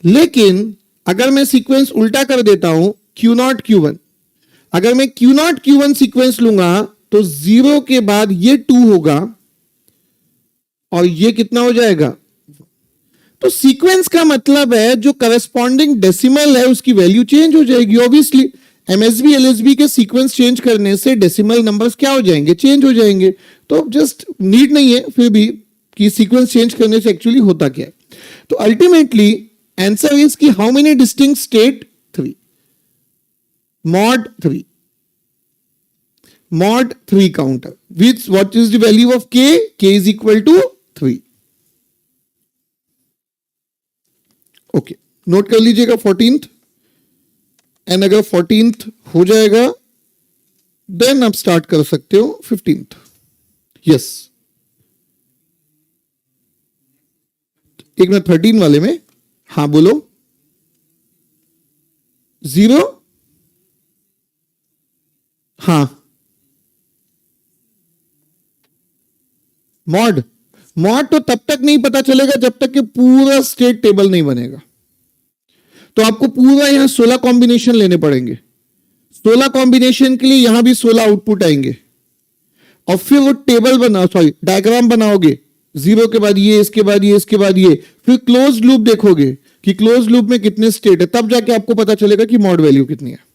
लेकिन अगर मैं सीक्वेंस उल्टा कर देता हूं Q0 Q1, अगर मैं Q0 Q1 सीक्वेंस लूंगा तो 0 के बाद ये 2 होगा और ये कितना हो जाएगा। तो सीक्वेंस का मतलब है जो करस्पॉन्डिंग डेसिमल है उसकी वैल्यू चेंज हो जाएगी। ऑब्वियसली एमएसबी एलएसबी के सीक्वेंस चेंज करने से डेसिमल नंबर्स क्या हो जाएंगे, चेंज हो जाएंगे। तो जस्ट नीड नहीं है फिर भी कि सीक्वेंस चेंज करने से एक्चुअली होता क्या है। तो अल्टीमेटली आंसर इज कि how many distinct state 3, mod 3, mod 3 counter with what is the value of k is equal to 3। Okay note कर लीजिएगा 14th, एंड अगर 14th हो जाएगा देन आप स्टार्ट कर सकते हो 15th। यस एक मिनट 13 वाले में, हाँ बोलो 0, हाँ मॉड, मॉड तो तब तक नहीं पता चलेगा जब तक कि पूरा स्टेट टेबल नहीं बनेगा। तो आपको पूरा यहां 16 कॉम्बिनेशन लेने पड़ेंगे, 16 कॉम्बिनेशन के लिए यहां भी 16 आउटपुट आएंगे और फिर वो टेबल बनाओ, सॉरी डायग्राम बनाओगे। 0 के बाद ये, इसके बाद ये, इसके बाद ये, फिर क्लोज लूप देखोगे कि क्लोज लूप में कितने स्टेट है, तब जाके आपको पता चलेगा कि मॉड वैल्यू कितनी है।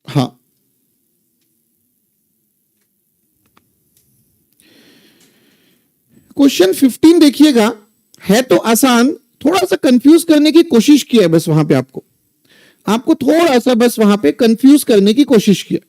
हाँ क्वेश्चन 15 देखिएगा, है तो आसान, थोड़ा सा कंफ्यूज करने की कोशिश किया है बस वहां पे, आपको थोड़ा सा बस वहां पे कंफ्यूज करने की कोशिश किया।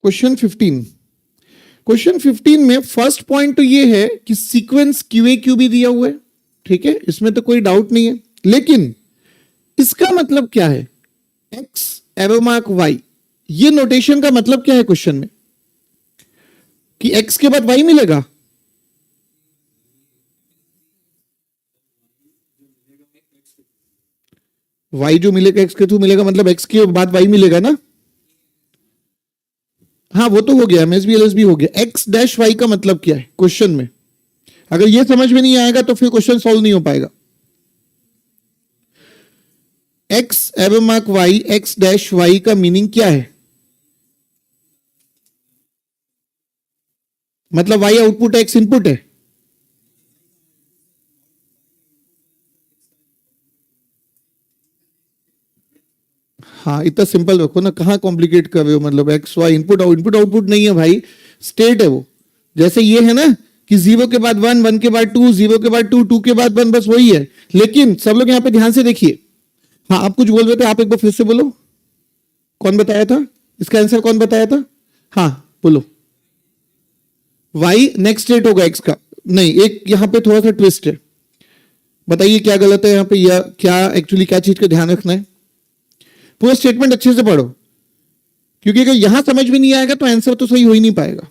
क्वेश्चन 15। क्वेश्चन 15 में फर्स्ट पॉइंट तो ये है कि सीक्वेंस क्यूए क्यूबी दिया हुआ है, ठीक है, इसमें तो कोई डाउट नहीं है। लेकिन इसका मतलब क्या है, एक्स एरो मार्क वाई, ये नोटेशन का मतलब क्या है क्वेश्चन में, कि एक्स के बाद वाई मिलेगा। वाई जो मिलेगा एक्स के थ्रू मिलेगा, मतलब एक्स के बाद वाई मिलेगा ना। हाँ वो तो हो गया, एमएसबी एलएसबी हो गया। एक्स डैश वाई का मतलब क्या है क्वेश्चन में, अगर ये समझ में नहीं आएगा तो फिर क्वेश्चन सॉल्व नहीं हो पाएगा। X arrow mark Y, X dash Y का मीनिंग क्या है, मतलब वाई आउटपुट है, एक्स इनपुट है। हाँ इतना सिंपल रखो ना, कहां कॉम्प्लिकेट कर रहे हो, मतलब X Y input input output नहीं है भाई, स्टेट है वो। जैसे ये है ना कि 0 के बाद 1, 1 के बाद 2, 0 के बाद 2, 2 के बाद 1, बस वही है। लेकिन सब लोग यहां पे ध्यान से देखिए। हाँ आप कुछ बोल रहे थे, आप एक बार फिर से बोलो, कौन बताया था इसका आंसर, कौन बताया था। हाँ बोलो। वाई नेक्स्ट स्टेट होगा एक्स का, नहीं एक यहां पे थोड़ा सा ट्विस्ट है, बताइए क्या गलत है यहां पे, या क्या एक्चुअली क्या चीज का ध्यान रखना है। पूरा स्टेटमेंट अच्छे से पढ़ो, क्योंकि अगर यहां समझ में नहीं आएगा तो आंसर तो सही हो ही नहीं पाएगा।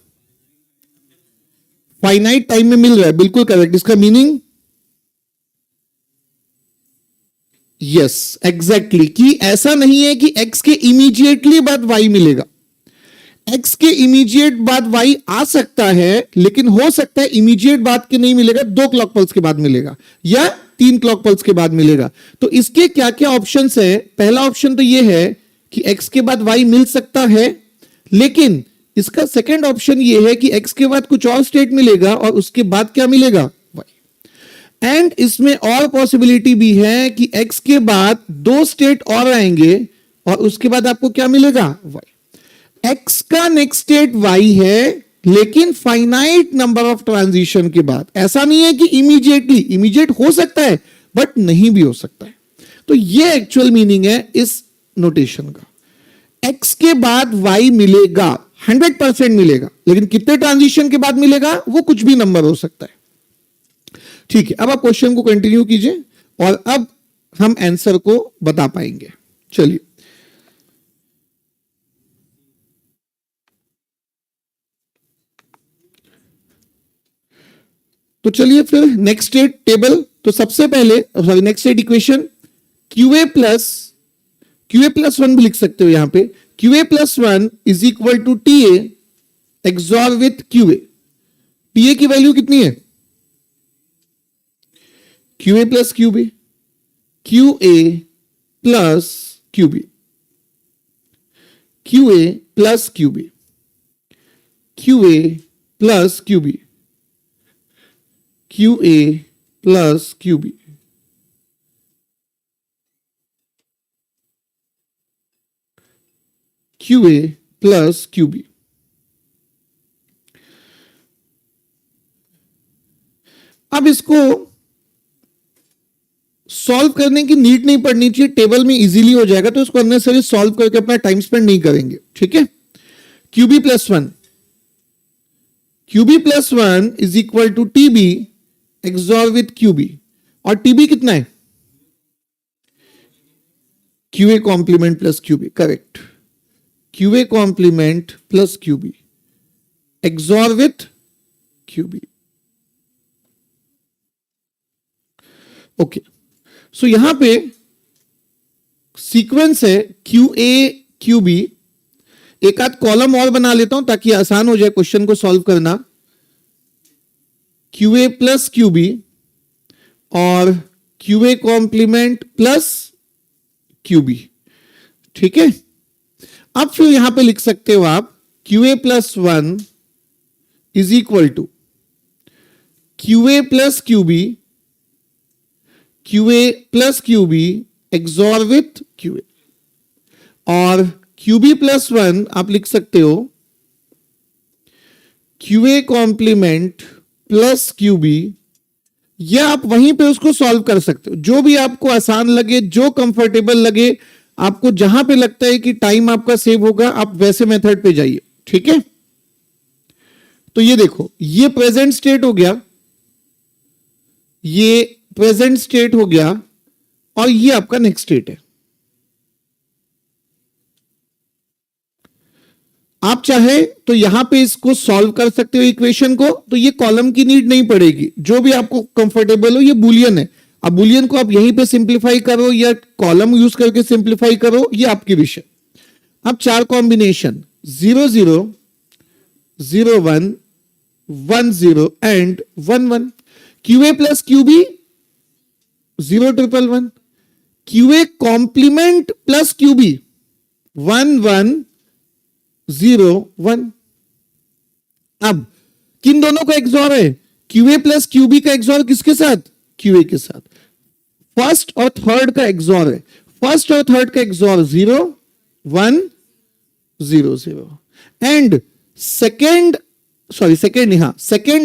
फाइनाइट टाइम में मिल रहा है, बिल्कुल करेक्ट। इसका मीनिंग यस एग्जैक्टली, कि ऐसा नहीं है कि एक्स के इमीडिएटली बाद वाई मिलेगा। एक्स के इमीडिएट बाद वाई आ सकता है, लेकिन हो सकता है इमीडिएट बाद के नहीं मिलेगा, 2 क्लॉक पल्स के बाद मिलेगा या 3 क्लॉक पल्स के बाद मिलेगा। तो इसके क्या क्या ऑप्शंस है, पहला ऑप्शन तो यह है कि एक्स के बाद वाई मिल सकता है, लेकिन इसका सेकंड ऑप्शन यह है कि एक्स के बाद कुछ और स्टेट मिलेगा और उसके बाद क्या मिलेगा, वाई। एंड इसमें और पॉसिबिलिटी भी है कि एक्स के बाद 2 स्टेट और आएंगे और उसके बाद आपको क्या मिलेगा, वाई। एक्स का नेक्स्ट स्टेट वाई है, लेकिन फाइनाइट नंबर ऑफ ट्रांजिशन के बाद। ऐसा नहीं है कि इमीडिएटली, इमीडिएट हो सकता है बट नहीं भी हो सकता है। तो ये एक्चुअल मीनिंग है इस नोटेशन का। एक्स के बाद वाई मिलेगा, 100% मिलेगा, लेकिन कितने ट्रांजिशन के बाद मिलेगा वो कुछ भी नंबर हो सकता है। ठीक है, अब आप क्वेश्चन को कंटिन्यू कीजिए और अब हम आंसर को बता पाएंगे। चलिए तो चलिए फिर नेक्स्ट स्टेट टेबल। तो सबसे पहले sorry next state equation, QA plus 1 भी लिख सकते हो यहां पे। QA plus 1 is equal to T A XOR with QA. TA की वैल्यू कितनी है, QA plus QB, QA plus QB, QA plus QB, QA plus QB, QA plus QB, QA plus QB। अब इसको सॉल्व करने की need नहीं पड़नी चाहिए, टेबल में इजीली हो जाएगा, तो इसको अननेसेसरी सॉल्व करके अपना टाइम स्पेंड नहीं करेंगे, ठीक है। QB plus 1, QB plus 1 is equal to TB XOR with QB, और TB कितना है, QA complement plus QB, correct. QA complement plus QB XOR with QB। Okay, so यहां पे सीक्वेंस है QA QB। एक आध कॉलम और बना लेता हूं ताकि आसान हो जाए क्वेश्चन को सॉल्व करना। QA प्लस QB और QA कॉम्प्लीमेंट प्लस QB, ठीक है। अब फिर यहां पे लिख सकते हो आप QA plus 1 is equal to QA plus QB, QA plus QB XOR with QA, और QB प्लस 1 आप लिख सकते हो QA कॉम्प्लीमेंट प्लस QB, या आप वहीं पे उसको सॉल्व कर सकते हो, जो भी आपको आसान लगे, जो कंफर्टेबल लगे, आपको जहां पे लगता है कि टाइम आपका सेव होगा, आप वैसे मेथड पे जाइए, ठीक है, तो ये देखो, ये प्रेजेंट स्टेट हो गया, ये प्रेजेंट स्टेट हो गया, और ये आपका नेक्स्ट स्टेट है। आप चाहे तो यहां पे इसको सॉल्व कर सकते हो इक्वेशन को, तो ये कॉलम की नीड नहीं पड़ेगी, जो भी आपको कंफर्टेबल हो। ये बुलियन है, अब बुलियन को आप यहीं पे सिंप्लीफाई करो या कॉलम यूज करके सिंप्लीफाई करो, ये आपकी विषय। अब चार combination 0 0 0 1 1 0 and 1 1, QA plus QB 0 1 1 1, QA complement plus QB 1 1 0 1। अब किन दोनों का एक्सॉर है? QA प्लस QB का एक्सॉर किसके साथ? QA के साथ। फर्स्ट और थर्ड का एक्सॉर है, फर्स्ट और थर्ड का XOR 0 1 0 0, and second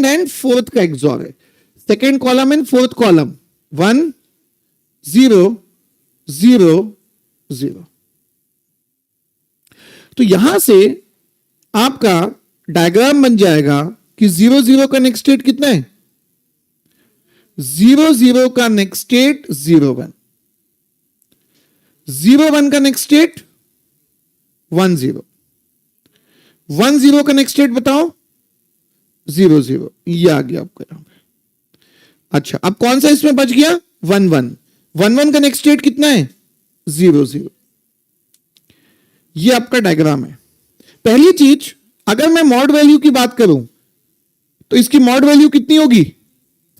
and fourth का एक्सॉर है, second column and fourth column 1 0 0 0। तो यहां से आपका डायग्राम बन जाएगा कि 0 0 का नेक्स्ट स्टेट कितना है? 0 0 का नेक्स्ट स्टेट 0 1, 0 1 का नेक्स्ट स्टेट 1 0, 1 0 का नेक्स्ट स्टेट बताओ? 0 0। ये आ गया आपका यहां पे। अच्छा, अब कौन सा इसमें बच गया? 1 1, 1 1 का नेक्स्ट स्टेट कितना है? 0 0। ये आपका डायग्राम है। पहली चीज, अगर मैं मॉड वैल्यू की बात करूं तो इसकी मॉड वैल्यू कितनी होगी?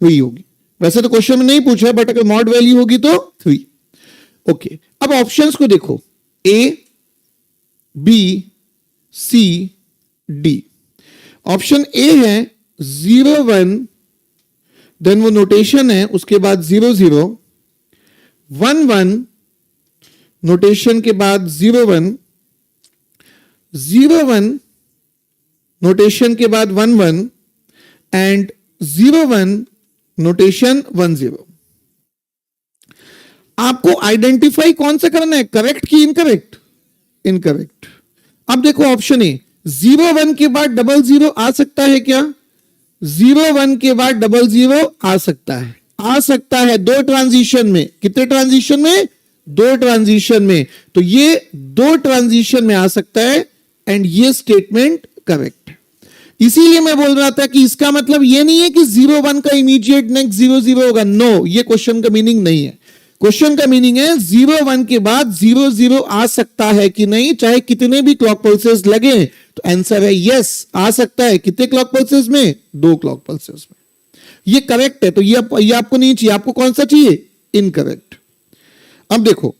3 होगी। वैसे तो क्वेश्चन में नहीं पूछा, बट अगर मॉड वैल्यू होगी तो 3। ओके, अब ऑप्शंस को देखो, A B C D। Option A है 0 1, देन वो नोटेशन है, उसके बाद 0 0, 1 1, नोटेशन के बाद 0 1, 0 1, नोटेशन के बाद 1 1, एंड 0 1, नोटेशन 1 0। आपको आइडेंटिफाई कौन सा करना है, करेक्ट की इनकरेक्ट? इनकरेक्ट। अब देखो ऑप्शन ए, 0 1 के बाद 0 0 आ सकता है क्या? 0 1 के बाद 0 0 आ सकता है, आ सकता है। दो ट्रांजिशन में, कितने ट्रांजिशन में? 2 ट्रांजिशन में। तो ये 2 ट्रांजिशन में आ सकता है, एंड ये स्टेटमेंट करेक्ट है। इसीलिए मैं बोल रहा था कि इसका मतलब ये नहीं है कि 0 1 का इमीडिएट नेक्स्ट 0 0 होगा। नो, ये क्वेश्चन का मीनिंग नहीं है। क्वेश्चन का मीनिंग है 0 1 के बाद 0 0 आ सकता है कि नहीं, चाहे कितने भी क्लॉक पल्सेस लगे। तो आंसर है यस, आ सकता है। कितने क्लॉक पल्सेस में? 2 क्लॉक पल्सेस में। ये करेक्ट है। तो ये आपको नहीं चाहिए, आपको कौन सा चाहिए? इनकरेक्ट। अब देखो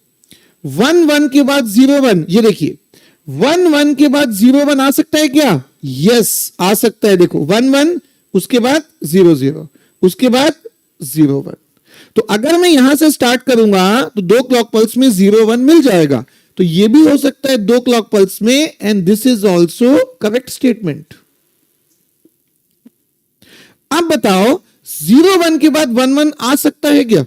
1 1 के बाद 0 1, ये देखिए 1 1 के बाद 0 1 आ सकता है क्या? यस, आ सकता है। देखो 1 1, उसके बाद 0 0, उसके बाद 0 1। तो अगर मैं यहां से स्टार्ट करूंगा तो 2 क्लॉक पल्स में 0 1 मिल जाएगा। तो यह भी हो सकता है 2 क्लॉक पल्स में, and this is also correct statement. अब बताओ 0 1 के बाद 1 1 आ सकता है क्या?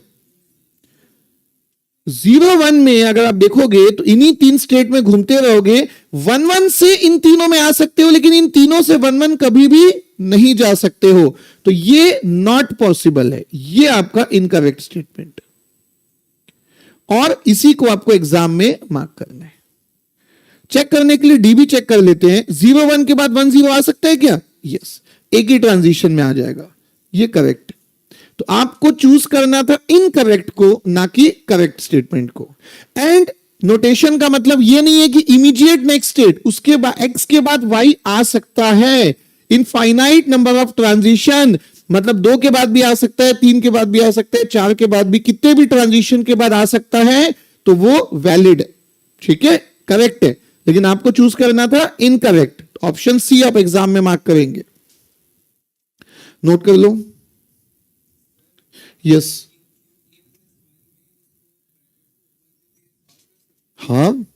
0 1 में अगर आप देखोगे तो इन्हीं 3 स्टेट में घूमते रहोगे। 1 1 से इन तीनों में आ सकते हो, लेकिन इन तीनों से 1 1 कभी भी नहीं जा सकते हो। तो ये नॉट पॉसिबल है, ये आपका इनकरेक्ट स्टेटमेंट, और इसी को आपको एग्जाम में मार्क करना है। चेक करने के लिए डी भी चेक कर लेते हैं। 0 1 के बाद 1 0 आ सकता है क्या? यस, एक ही ट्रांजिशन में आ जाएगा, ये करेक्ट। तो आपको चूज करना था इनकरेक्ट को, ना कि करेक्ट स्टेटमेंट को। एंड नोटेशन का मतलब यह नहीं है कि इमीडिएट नेक्स्ट स्टेट, उसके बाद एक्स के बाद वाई आ सकता है। इनफाइनाइट नंबर ऑफ ट्रांजिशन, मतलब 2 के बाद भी आ सकता है, 3 के बाद भी आ सकता है, 4 के बाद भी, कितने भी ट्रांजिशन के बाद आ सकता है, तो वो वैलिड है, ठीक है, करेक्ट है। लेकिन आपको चूज करना था इनकरेक्ट। ऑप्शन सी आप एग्जाम में मार्क करेंगे, नोट कर लो। यस, हाँ,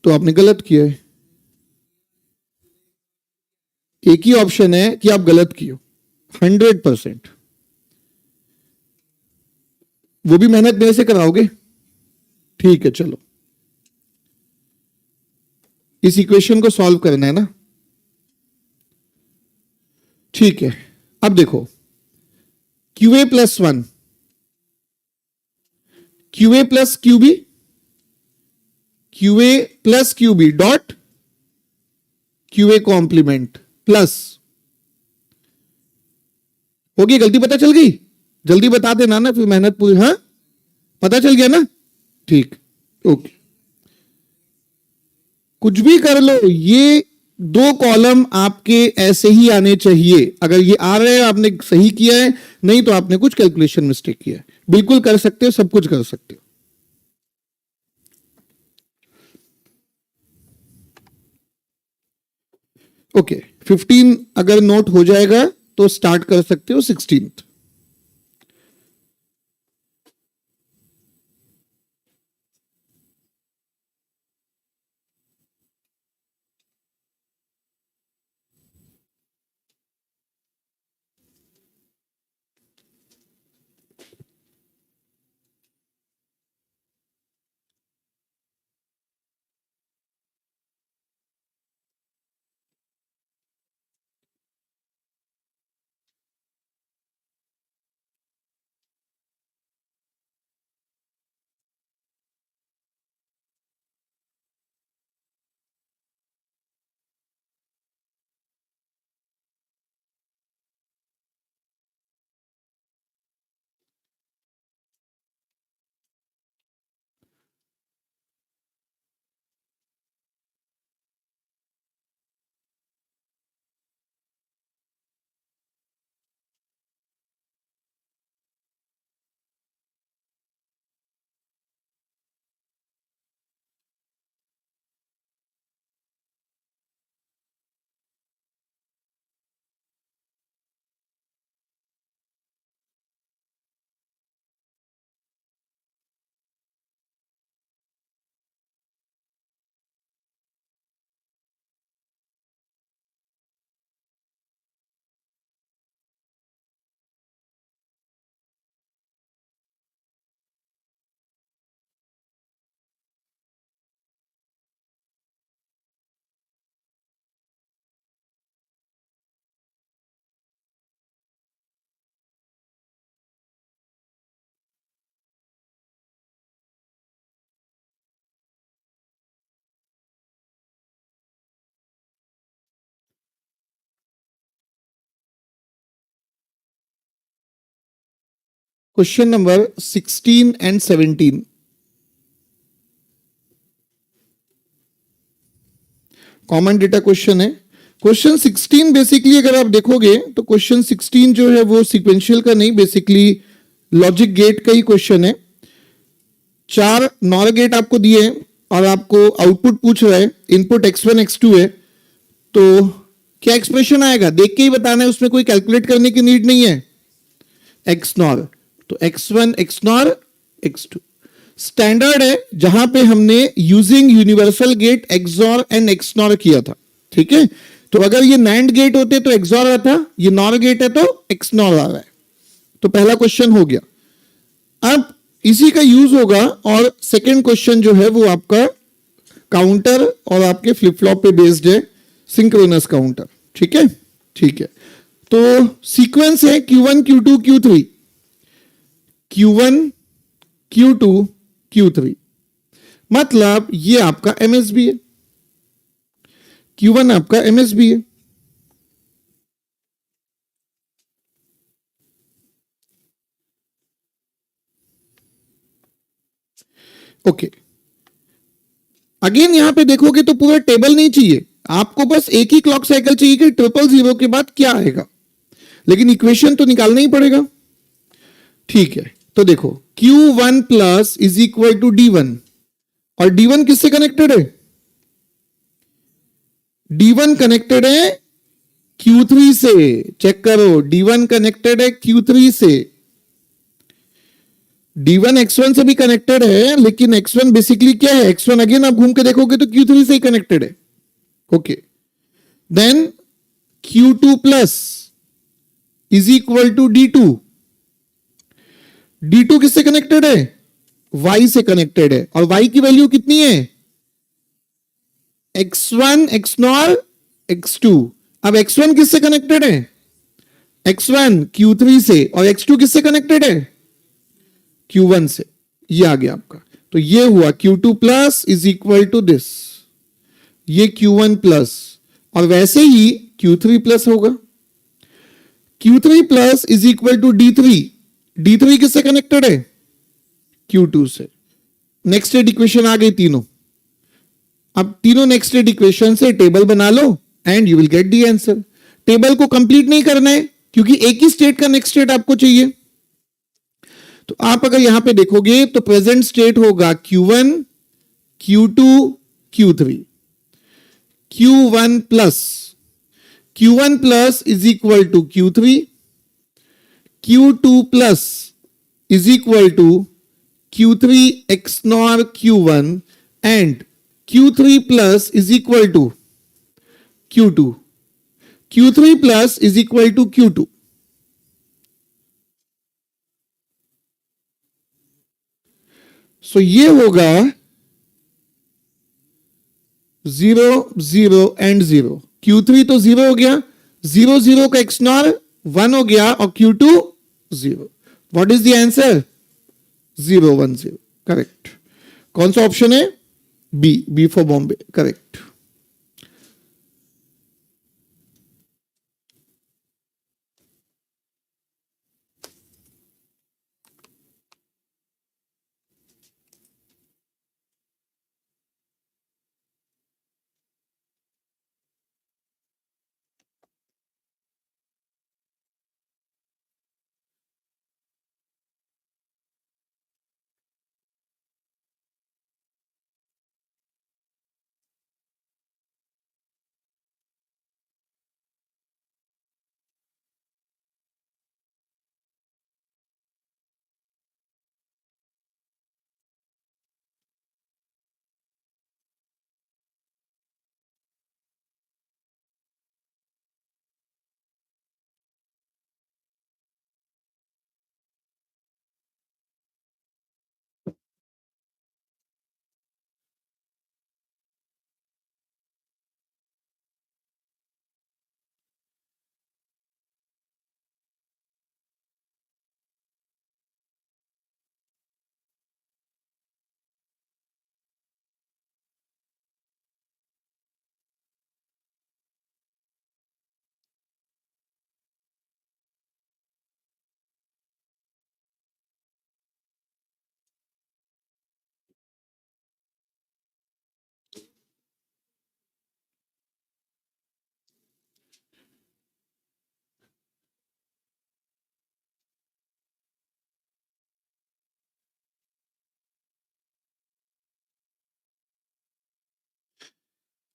तो आपने गलत किया है। एक ही ऑप्शन है कि आप गलत किए 100%। वो भी मेहनत मेरे से कराओगे? ठीक है, चलो। इस इक्वेशन को सॉल्व करना है ना, ठीक है। अब देखो QA plus 1, QA plus QB, QA plus QB dot QA complement plus, होगी गलती पता चल गई? जल्दी बता देना ना, फिर मेहनत पूरी। हाँ पता चल गया ना, ठीक, ओके। कुछ भी कर लो, ये 2 कॉलम आपके ऐसे ही आने चाहिए। अगर ये आ रहे हैं आपने सही किया है, नहीं तो आपने कुछ कैलकुलेशन मिस्टेक किया है। बिल्कुल कर सकते हो, सब कुछ कर सकते हो। ओके 15 अगर नोट हो जाएगा तो स्टार्ट कर सकते हो 16th। Question number 16 and 17, common data question है। क्वेश्चन 16 बेसिकली अगर आप देखोगे तो क्वेश्चन 16 जो है वो सीक्वेंशियल का नहीं, बेसिकली लॉजिक गेट का ही क्वेश्चन है। 4 नॉर गेट आपको दिए हैं और आपको आउटपुट पूछ रहा है, इनपुट x1 x2 है, तो क्या एक्सप्रेशन आएगा देख के ही बताना है, उसमें कोई कैलकुलेट करने की नीड नहीं है। एक्स नॉर, तो x1 x nor x2 standard है, जहां पे हमने using universal gate XOR and XNOR किया था, ठीक है। तो अगर ये NAND गेट होते तो XOR आता, ये NOR गेट है तो XNOR आ रहा है। तो पहला क्वेश्चन हो गया। अब इसी का यूज होगा, और सेकंड क्वेश्चन जो है वो आपका काउंटर और आपके फ्लिप फ्लॉप पे बेस्ड है, सिंक्रोनस काउंटर, ठीक है, ठीक है। तो सीक्वेंस है Q1 Q2 Q3, Q1 Q2 Q3, मतलब ये आपका MSB है, Q1 आपका MSB है। ओके, अगेन यहां पे देखोगे तो पूरा टेबल नहीं चाहिए आपको, बस एक ही क्लॉक साइकिल चाहिए कि 000 के बाद क्या आएगा, लेकिन इक्वेशन तो निकालना ही पड़ेगा, ठीक है। तो देखो Q1 plus is equal to D1, और D1 किससे कनेक्टेड है? D1 कनेक्टेड है Q3 से, चेक करो, D1 कनेक्टेड है Q3 से। D1 X1 से भी कनेक्टेड है, लेकिन X1 बेसिकली क्या है, X1 अगेन आप घूम के देखोगे तो Q3 से ही कनेक्टेड है, okay. Then Q2 plus is equal to D2, D2 किससे कनेक्टेड है? Y से कनेक्टेड है, और Y की वैल्यू कितनी है? x1 x0 x2। अब x1 किससे कनेक्टेड है? x1 q3 से, और x2 किससे कनेक्टेड है? q1 से। ये आ गया आपका। तो ये हुआ q2 plus is equal to this, ये q1 प्लस, और वैसे ही q3 प्लस होगा। q3 plus is equal to d3। d3 किससे कनेक्टेड है? q2 से। नेक्स्टेड इक्वेशन आ गई तीनों। अब तीनों नेक्स्टेड इक्वेशन से टेबल बना लो and you will get the answer. Table को कंप्लीट नहीं करना है क्योंकि एक ही स्टेट का नेक्स्ट स्टेट आपको चाहिए। तो आप अगर यहां पे देखोगे तो प्रेजेंट स्टेट होगा q1 q2 q3। q1 plus is equal to q3, q2 plus is equal to q3 XNOR q1 and q3 plus is equal to q2। q3 plus is equal to q2। So ये होगा 0 0 and 0। q3 तो 0 हो गया, 0 0 का XNOR 1 हो गया, और q2 0। What is the answer? 0 1 0। Correct. कौन सा ऑप्शन है? B for Bombay. Correct.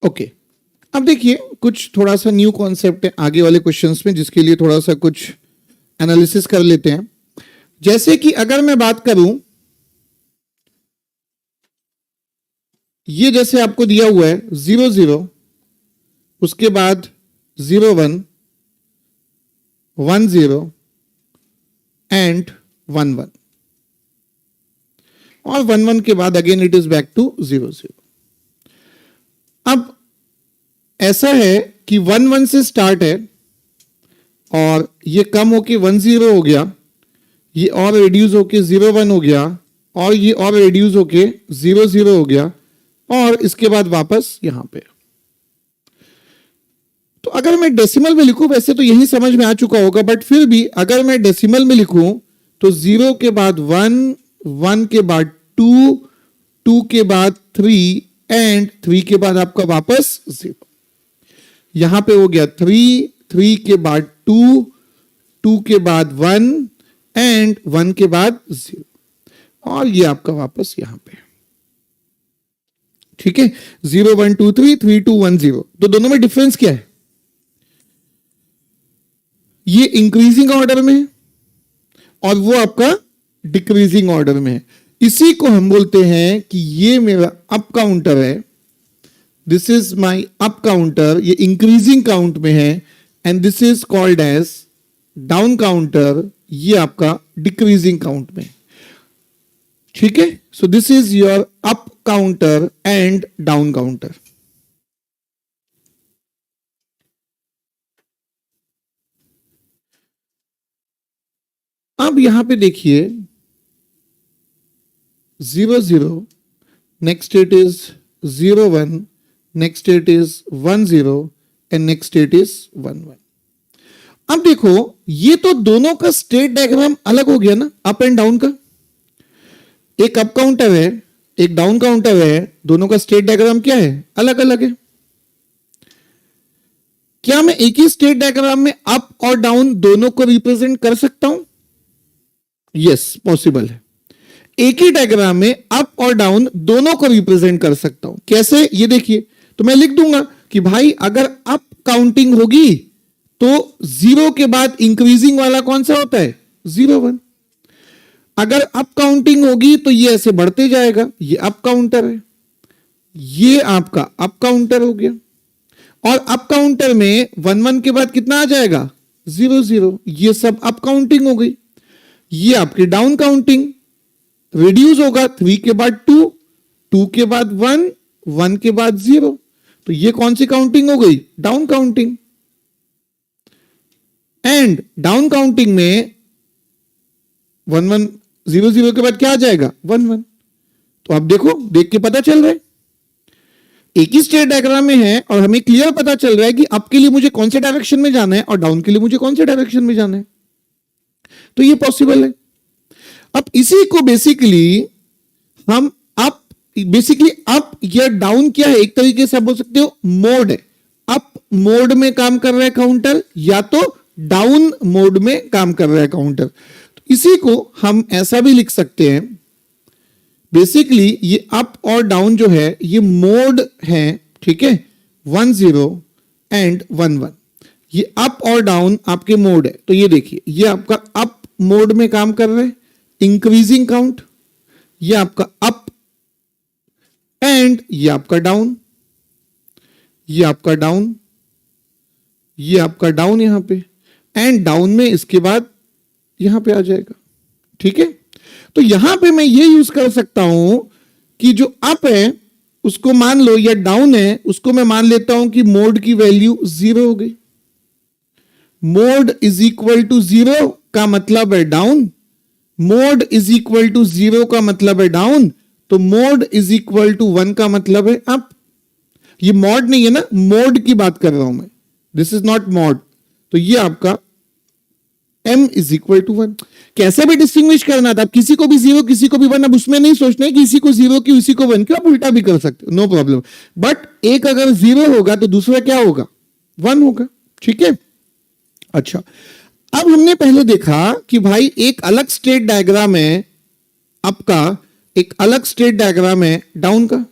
Okay, अब देखिए कुछ थोड़ा सा न्यू कॉन्सेप्ट है आगे वाले क्वेश्चंस में, जिसके लिए थोड़ा सा कुछ एनालिसिस कर लेते हैं। जैसे कि अगर मैं बात करूं, ये जैसे आपको दिया हुआ है 0 0, उसके बाद 0 1 1 0 एंड 1 1, और 1 1 के बाद again it is back to 0 0। अब ऐसा है कि 1 1 से स्टार्ट है और ये कम होके 1 0 हो गया, ये और रिड्यूस होके 0 1 हो गया, और ये और रिड्यूस होके 0 0 हो गया, और इसके बाद वापस यहां पे। तो अगर मैं डेसिमल में लिखूं, वैसे तो यही समझ में आ चुका होगा, बट फिर भी अगर मैं डेसिमल में लिखूं तो 0 के बाद 1, 1 के बाद 2, 2 के बाद 3 एंड 3 के बाद आपका वापस 0। यहां पे हो गया 3, 3 के बाद 2, 2 के बाद 1 एंड 1 के बाद 0, और ये आपका वापस यहां पे। ठीक है, 0 1 2 3, 3 2 1 0। तो दोनों में डिफरेंस क्या है? ये इंक्रीजिंग ऑर्डर में है और वो आपका डिक्रीजिंग ऑर्डर में है। इसी को हम बोलते हैं कि ये मेरा अप काउंटर है, this is my up counter, ये इंक्रीजिंग काउंट में है, and this is called as down counter, ये आपका डिक्रीजिंग काउंट में। ठीक है, so this is your up counter and down counter. अब यहां पे देखिए 0 0, next state is 0 1, next state is 1 0 and next state is 1 1। अब देखो ये तो दोनों का स्टेट डायग्राम अलग हो गया ना, अप एंड डाउन का। एक अप काउंटर है, एक डाउन काउंटर है, दोनों का स्टेट डायग्राम क्या है, अलग अलग है। क्या मैं एक ही स्टेट डायग्राम में अप और डाउन दोनों को रिप्रेजेंट कर सकता हूं? यस, पॉसिबल है। एक ही डायग्राम में अप और डाउन दोनों को रिप्रेजेंट कर सकता हूं। कैसे, ये देखिए। तो मैं लिख दूंगा कि भाई अगर अप काउंटिंग होगी तो 0 के बाद इंक्रीजिंग वाला कौन सा होता है, 0 1। अगर अप काउंटिंग होगी तो ये ऐसे बढ़ते जाएगा, ये अप काउंटर है, ये आपका अप काउंटर हो गया। और अप काउंटर में 1 1 के बाद कितना आ जाएगा, 0 0। ये सब अप काउंटिंग हो गई। ये आपकी डाउन काउंटिंग, रिड्यूस होगा 3 के बाद 2, 2 के बाद 1, 1 के बाद 0। तो ये कौन सी काउंटिंग हो गई, down counting. And down counting में 1 1 0 0 के बाद क्या आ जाएगा, 1 1। तो अब देखो, देख के पता चल रहा है एक ही स्टेट डायग्राम में है और हमें क्लियर पता चल रहा है कि अप के लिए मुझे कौन से डायरेक्शन में जाना है और डाउन के लिए मुझे कौन से डायरेक्शन में जाना है। तो ये पॉसिबल है। अब इसी को बेसिकली हम अप, बेसिकली अप या डाउन क्या है, एक तरीके से आप बोल सकते हो मोड है। अप मोड में काम कर रहा है काउंटर, या तो डाउन मोड में काम कर रहा है काउंटर। तो इसी को हम ऐसा भी लिख सकते हैं, बेसिकली ये अप और डाउन जो है ये मोड है, ठीक है, 1 0 एंड 1 1। ये अप और डाउन आपके मोड है। तो ये देखिए, ये आपका अप मोड में काम कर रहा है, इंक्रीजिंग काउंट, ये आपका अप एंड ये आपका डाउन, ये आपका डाउन, ये आपका डाउन यहां पे, एंड डाउन में इसके बाद यहां पे आ जाएगा, ठीक है। तो यहां पे मैं ये यूज कर सकता हूं कि जो अप है उसको मान लो, या डाउन है उसको मैं मान लेता हूं कि मोड की वैल्यू 0 हो गई। मोड इज इक्वल टू 0 का मतलब है down, mode is equal to 0 का मतलब है डाउन, तो मोड इज इक्वल टू 1 का मतलब है अप। ये मॉड नहीं है ना, मोड की बात कर रहा हूं मैं, दिस इज नॉट मॉड। तो ये आपका m इज इक्वल टू 1। कैसे भी डिस्टिंग्विश करना था, किसी को भी 0 किसी को भी 1, अब उसमें नहीं सोचना है कि किसी को 0 की उसी को 1 क्यों, आप उल्टा भी कर सकते हो, नो प्रॉब्लम। बट एक अगर 0 होगा तो दूसरा क्या होगा, 1 होगा, ठीक है। अच्छा, अब हमने पहले देखा कि भाई एक अलग स्टेट डायग्राम है अप का, एक अलग स्टेट डायग्राम है डाउन का।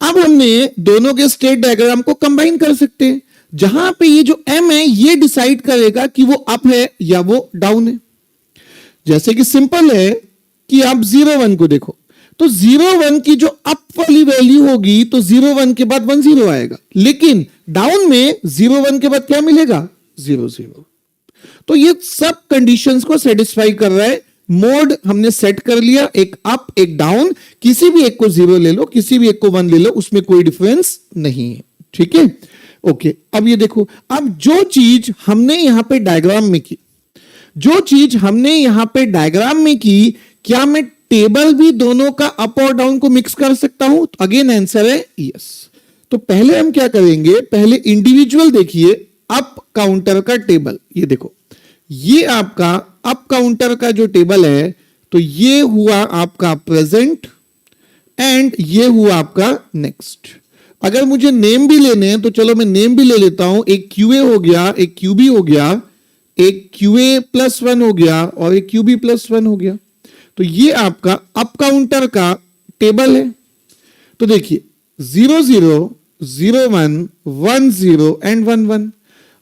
अब हमने दोनों के स्टेट डायग्राम को कंबाइन कर सकते हैं, जहां पे ये जो m है ये डिसाइड करेगा कि वो अप है या वो डाउन है। जैसे कि सिंपल है कि आप 0 1 को देखो, तो 0 1 की जो अप वाली वैल्यू होगी तो 0 1 के बाद 1 0 आएगा, लेकिन डाउन में 0 1 के बाद क्या मिलेगा, 0 0। तो ये सब कंडीशंस को सेटिस्फाई कर रहा है। मोड हमने सेट कर लिया, एक अप एक डाउन, किसी भी एक को 0 ले लो, किसी भी एक को 1 ले लो, उसमें कोई डिफरेंस नहीं है, ठीक है। ओके, अब ये देखो, अब जो चीज हमने यहां पे डायग्राम में की, जो चीज हमने यहां पे डायग्राम में की, क्या मैं टेबल भी दोनों का अप और डाउन को मिक्स कर सकता हूं? तो अगेन आंसर है यस। तो पहले हम क्या करेंगे, पहले इंडिविजुअल देखिए अप काउंटर का टेबल। ये देखो, ये आपका अप काउंटर का जो टेबल है, तो ये हुआ आपका प्रेजेंट एंड ये हुआ आपका नेक्स्ट। अगर मुझे नेम भी लेने हैं तो चलो मैं नेम भी ले लेता हूं, एक QA हो गया, एक QB हो गया, एक QA+1 हो गया और एक QB+1 हो गया। तो ये आपका अप काउंटर का टेबल है। तो देखिए 0 0 0 1 1 0 एंड 1 1।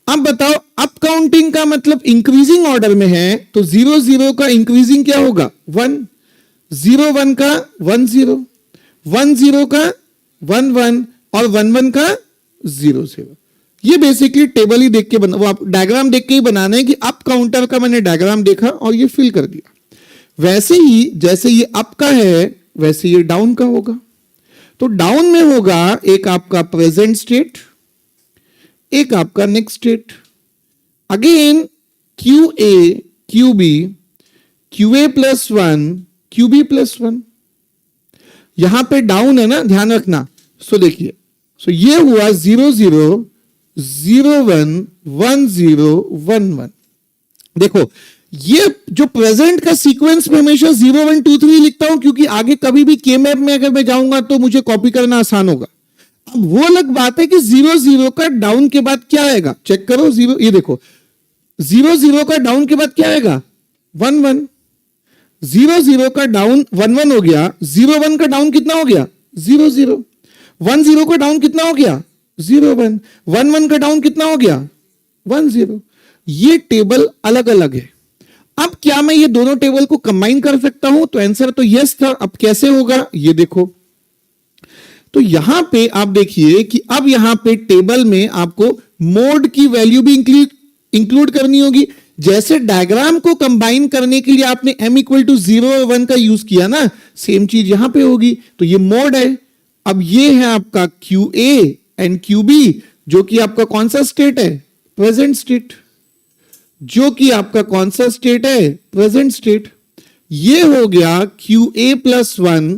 अब बताओ, अप काउंटिंग का मतलब इंक्रीजिंग ऑर्डर में है, तो 0 0 का इंक्रीजिंग क्या होगा, 1, 0 1 का 1 0, 1 0 का 1 1 और 1 1 का 0 0। ये बेसिकली टेबल ही देख के बना, वो आप डायग्राम देख के ही बनाना है कि अप काउंटर का मैंने डायग्राम देखा और ये फिल कर दिया। वैसे ही जैसे ये अप का है वैसे ये डाउन का होगा। तो डाउन में होगा एक आपका प्रेजेंट स्टेट, एक आपका next state. Again QA QB QA plus 1 QB plus 1। यहां पे डाउन है ना, ध्यान रखना। सो देखिए, सो ये हुआ 0 0 0 1 1 0 1 1। देखो ये जो प्रेजेंट का सीक्वेंस में हमेशा 0 1 2 3 लिखता हूं, क्योंकि आगे कभी भी के मैप में अगर मैं जाऊंगा तो मुझे कॉपी करना आसान होगा। अब वो अलग बात है कि 0 0 का डाउन के बाद क्या आएगा, चेक करो। 0, ये देखो 0 0 का डाउन के बाद क्या आएगा, 1 1। 0 0 का डाउन 1 1 हो गया। 0 1 का डाउन कितना हो गया, 0 0। 1 0 का डाउन कितना हो गया, 0 1। 1 1 का डाउन कितना हो गया, 1 0। ये टेबल अलग अलग है। अब क्या मैं ये दोनों टेबल को कंबाइन कर सकता हूं, तो आंसर तो यस था। अब कैसे होगा ये देखो। तो यहां पे आप देखिए कि अब यहां पे टेबल में आपको मोड की वैल्यू भी इंक्लूड करनी होगी। जैसे डायग्राम को कंबाइन करने के लिए आपने m इक्वल टू 0 और 1 का यूज किया ना, सेम चीज यहां पे होगी। तो ये मोड है। अब ये है आपका QA एंड QB, जो कि आपका कौन सा स्टेट है, प्रेजेंट स्टेट। जो कि आपका कौन सा स्टेट है, प्रेजेंट स्टेट। ये हो गया QA प्लस 1,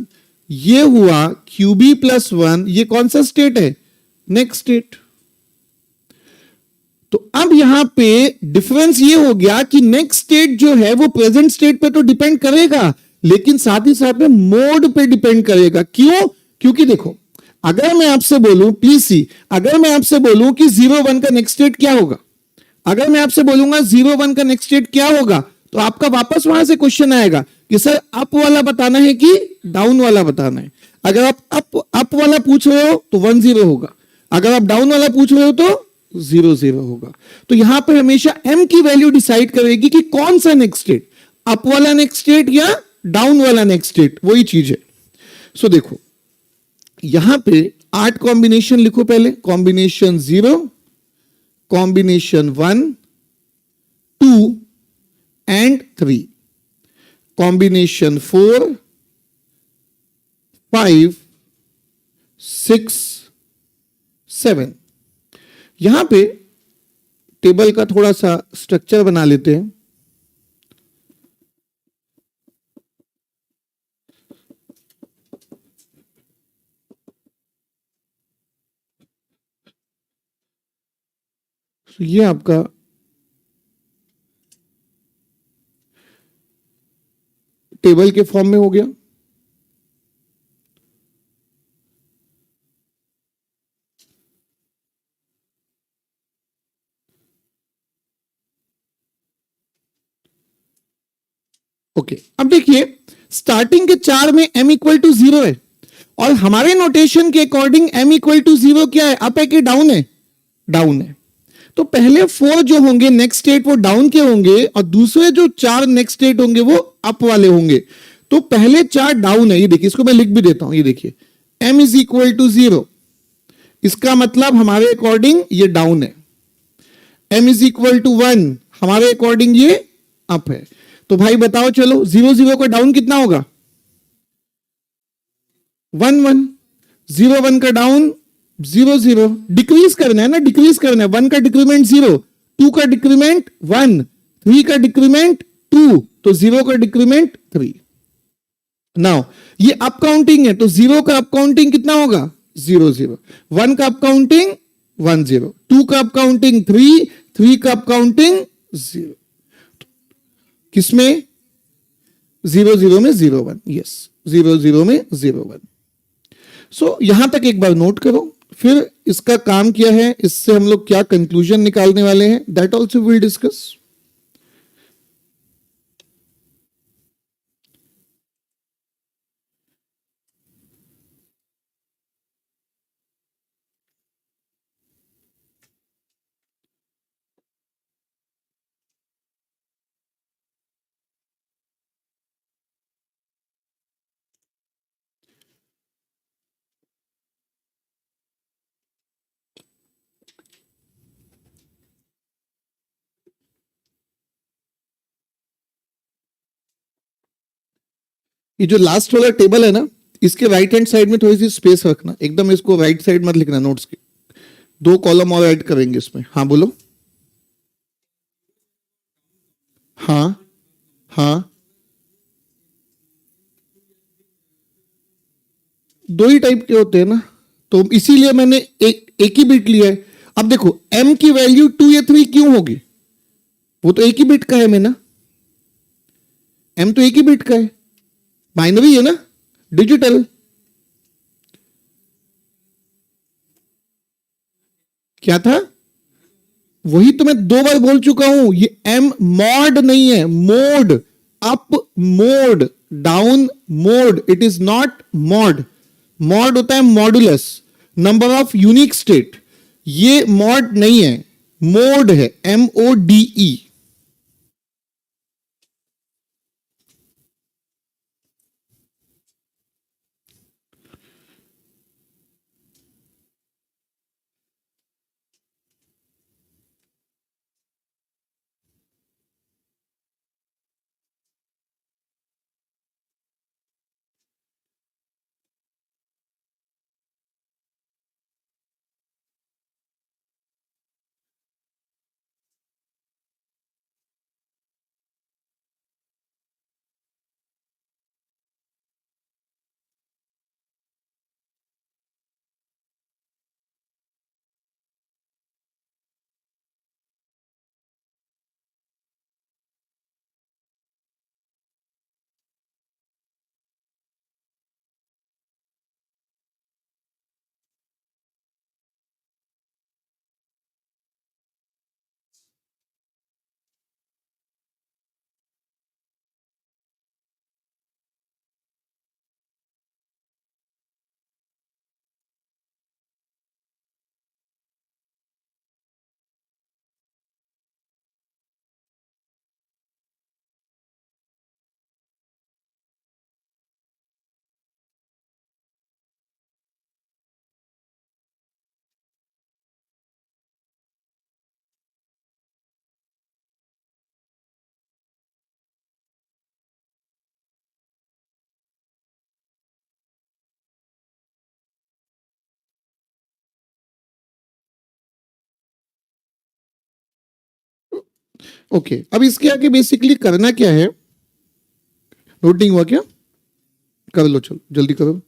ये हुआ QB प्लस 1। ये कौन सा स्टेट है, नेक्स्ट स्टेट। तो अब यहां पे डिफरेंस ये हो गया कि नेक्स्ट स्टेट जो है वो प्रेजेंट स्टेट पे तो डिपेंड करेगा, लेकिन साथ ही साथ में मोड पे डिपेंड करेगा। क्यों, क्योंकि देखो अगर मैं आपसे बोलूं, प्लीज सी, अगर मैं आपसे बोलूं कि 0 1 का नेक्स्ट स्टेट क्या होगा, अगर मैं आपसे बोलूंगा 0 1 का नेक्स्ट स्टेट क्या होगा, तो आपका वापस वहां से क्वेश्चन आएगा कि सर अप वाला बताना है कि डाउन वाला बताना है। अगर आप अप वाला पूछ रहे हो तो 1 0 होगा, अगर आप डाउन वाला पूछ रहे हो तो 0 0 होगा। तो यहां पर हमेशा m की वैल्यू डिसाइड करेगी कि कौन सा नेक्स्ट स्टेट, अप वाला नेक्स्ट स्टेट या डाउन वाला नेक्स्ट स्टेट, वही चीज है। सो देखो यहां पे 8 कॉम्बिनेशन लिखो पहले। Combination 0, combination 1 2 and 3, combination 4 5 6 7। यहां पे टेबल का थोड़ा सा स्ट्रक्चर बना लेते हैं। तो ये आपका टेबल के फॉर्म में हो गया। ओके, अब देखिए स्टार्टिंग के 4 में m इक्वल टू 0 है, और हमारे नोटेशन के अकॉर्डिंग m इक्वल टू 0 क्या है, अप है कि डाउन है, डाउन है। तो पहले 4 जो होंगे नेक्स्ट स्टेट वो डाउन के होंगे, और दूसरे जो 4 नेक्स्ट स्टेट होंगे वो अप वाले होंगे। तो पहले 4 डाउन है, ये देखिए, इसको मैं लिख भी देता हूं। ये देखिए m इज इक्वल टू 0, इसका मतलब हमारे अकॉर्डिंग ये डाउन है। m इज इक्वल टू 1, हमारे अकॉर्डिंग ये अप है। तो भाई बताओ, चलो 0 0 का डाउन कितना होगा, 1 1। 0 1 का डाउन 0 0। डिक्रीज करना है ना, डिक्रीज करना है। 1 का डिक्रीमेंट 0, 2 का डिक्रीमेंट 1, 3 का डिक्रीमेंट 2, तो 0 का डिक्रीमेंट 3। नाउ ये अप काउंटिंग है, तो 0 का अप काउंटिंग कितना होगा, 0 0। 1 का अप काउंटिंग 1 0, 2 का अप काउंटिंग 3, 3 का अप काउंटिंग 0। किसमें, 0 0 में 0 1, यस 0 0 में 0 1। सो यहां तक एक बार नोट करो, फिर इसका काम क्या है, इससे हम लोग क्या कंक्लूजन निकालने वाले हैं, दैट ऑल्सो विल डिस्कस। ये जो लास्ट वाला टेबल है ना, इसके राइट हैंड साइड में थोड़ी सी स्पेस रखना, एकदम इसको राइट साइड मत लिखना नोट्स के। 2 कॉलम और ऐड करेंगे इसमें। हाँ बोलो। हाँ हाँ दो ही टाइप के होते हैं ना, तो इसीलिए मैंने एक ही बिट लिया है। अब देखो m की वैल्यू 2 या 3 क्यों होगी, वो तो एक ही बिट का है मेरा, m तो एक ही बिट का है, बाइनरी है ना, डिजिटल। क्या था, वही तो मैं 2 बार बोल चुका हूं, ये m मॉड नहीं है, mode, up mode, down mode, it is not mod. Mod होता है modulus, number of unique state, ये मॉड नहीं है, मोड है, MODE। ओके, अब इसके आगे बेसिकली करना क्या है, नोट नहीं हुआ क्या, कर लो, चलो जल्दी करो।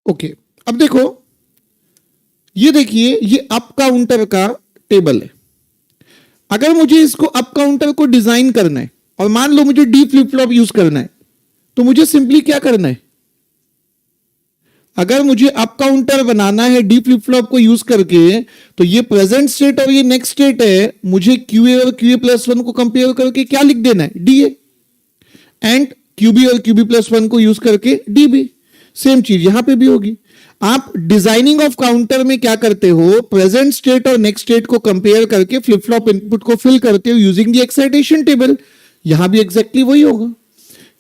ओके, अब देखो, ये देखिए, ये अप काउंटर का टेबल है। अगर मुझे इसको अप काउंटर को डिजाइन करना है और मान लो मुझे डी फ्लिप फ्लॉप यूज करना है, तो मुझे सिंपली क्या करना है, अगर मुझे अप काउंटर बनाना है डी फ्लिप फ्लॉप को यूज करके, तो ये प्रेजेंट स्टेट और ये नेक्स्ट स्टेट है, मुझे QA और QA+1 को कंपेयर करके क्या लिख देना है, DA, एंड QB और QB+1 को यूज करके DB। सेम चीज यहां पे भी होगी। आप डिजाइनिंग ऑफ काउंटर में क्या करते हो, प्रेजेंट स्टेट और नेक्स्ट स्टेट को कंपेयर करके फ्लिप फ्लॉप इनपुट को फिल करते हो यूजिंग द एक्साइटेशन टेबल। यहां भी एग्जैक्टली वही होगा।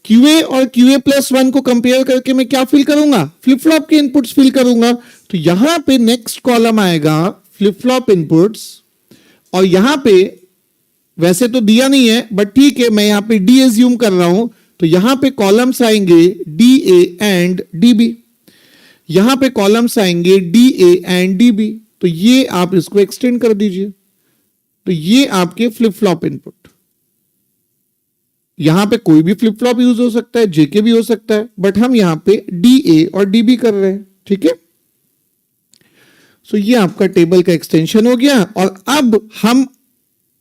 QA और QA+1 को कंपेयर करके मैं क्या फिल करूंगा, फ्लिप फ्लॉप के इनपुट्स फिल करूंगा। तो यहां पे नेक्स्ट कॉलम आएगा फ्लिप फ्लॉप इनपुट्स, और यहां पे वैसे तो दिया नहीं है बट ठीक है, मैं यहां पे D एज्यूम कर रहा हूं, तो यहां पे कॉलम्स आएंगे DA एंड DB, यहां पे कॉलम्स आएंगे DA एंड DB। तो ये आप इसको एक्सटेंड कर दीजिए, तो ये आपके फ्लिप फ्लॉप इनपुट। यहां पे कोई भी फ्लिप फ्लॉप यूज हो सकता है, JK भी हो सकता है, बट हम यहां पे DA और DB कर रहे हैं, ठीक है। सो ये आपका टेबल का एक्सटेंशन हो गया। और अब हम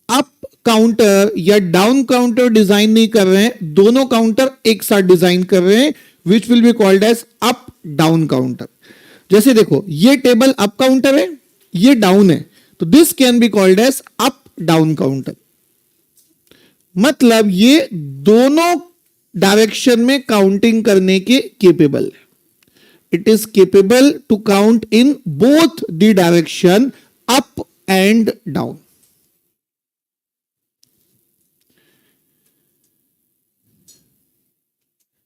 अप काउंटर या डाउन काउंटर डिजाइन नहीं कर रहे हैं, दोनों काउंटर एक साथ डिजाइन कर रहे हैं, which will be called as up down counter. जैसे देखो ये टेबल अप काउंटर है, ये डाउन है, तो this can be called as up down counter. मतलब ये दोनों डायरेक्शन में काउंटिंग करने के केपेबल है। It is capable to count in both the direction up and down.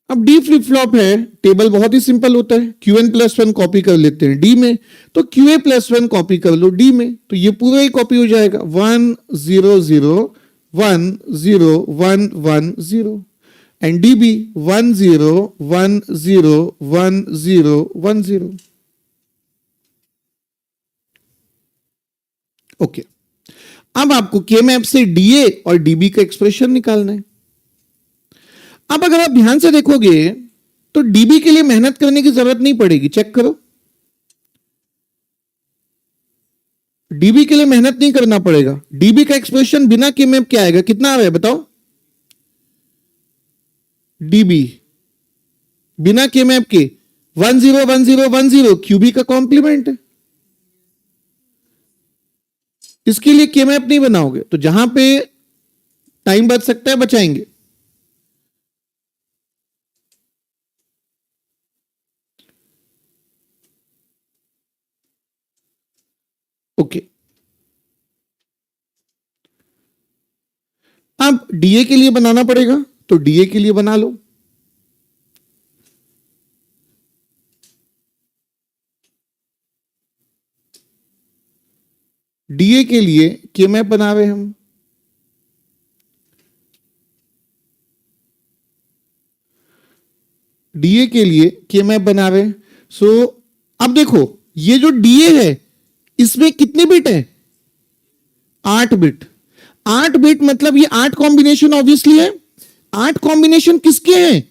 अब डी फ्लिप फ्लॉप है, टेबल बहुत ही सिंपल होता है, QN+1 कॉपी कर लेते हैं डी में, तो QA+1 कॉपी कर लो डी में, तो ये पूरा ही कॉपी हो जाएगा 1 0 0 1 0 1 1 0 एंड DB 1 0 1 0 1 0 1 0। ओके, अब आपको के मैप से DA और DB का एक्सप्रेशन निकालना है। अब अगर आप ध्यान से देखोगे तो डीबी के लिए मेहनत करने की जरूरत नहीं पड़ेगी, चेक करो, डीबी के लिए मेहनत नहीं करना पड़ेगा। डीबी का एक्सप्रेशन बिना के मैप क्या आएगा, कितना आ रहा है बताओ? डीबी बिना के मैप के 1 0 1 0 1 0 क्यूबी का कॉम्प्लीमेंट है। इसके लिए के मैप नहीं बनाओगे तो जहां पे टाइम बच सकता है बचाएंगे। ओके, अब डीए के लिए बनाना पड़ेगा, तो डीए के लिए बना लो। डीए के लिए के मैप बना रहे हम, डीए के लिए के मैप बना रहे। सो अब देखो ये जो डीए है इसमें कितने बिट है? 8 बिट। 8 बिट मतलब ये 8 कॉम्बिनेशन ऑब्वियसली है। 8 कॉम्बिनेशन किसके हैं?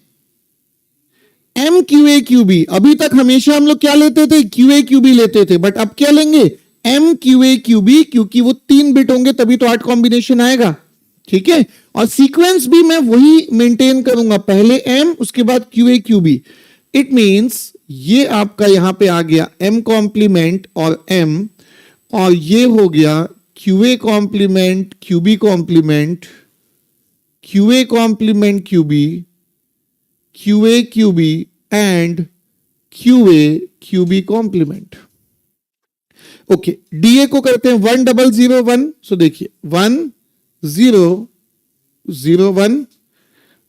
M Q A Q B. अभी तक हमेशा हम लोग क्या लेते थे? क्यू ए क्यू बी लेते थे, बट अब क्या लेंगे? M Q A Q B, क्योंकि वो 3 बिट होंगे तभी तो 8 कॉम्बिनेशन आएगा। ठीक है, और सीक्वेंस भी मैं वही मेंटेन करूंगा, पहले एम उसके बाद Q A Q B. It means ये आपका यहां पे आ गया एम कॉम्प्लीमेंट और एम, और ये हो गया QA complement QB complement QA complement QB QA QB and QA QB complement. Okay, DA को करते हैं 1 0 0 1। सो देखिए 1 0 0 1,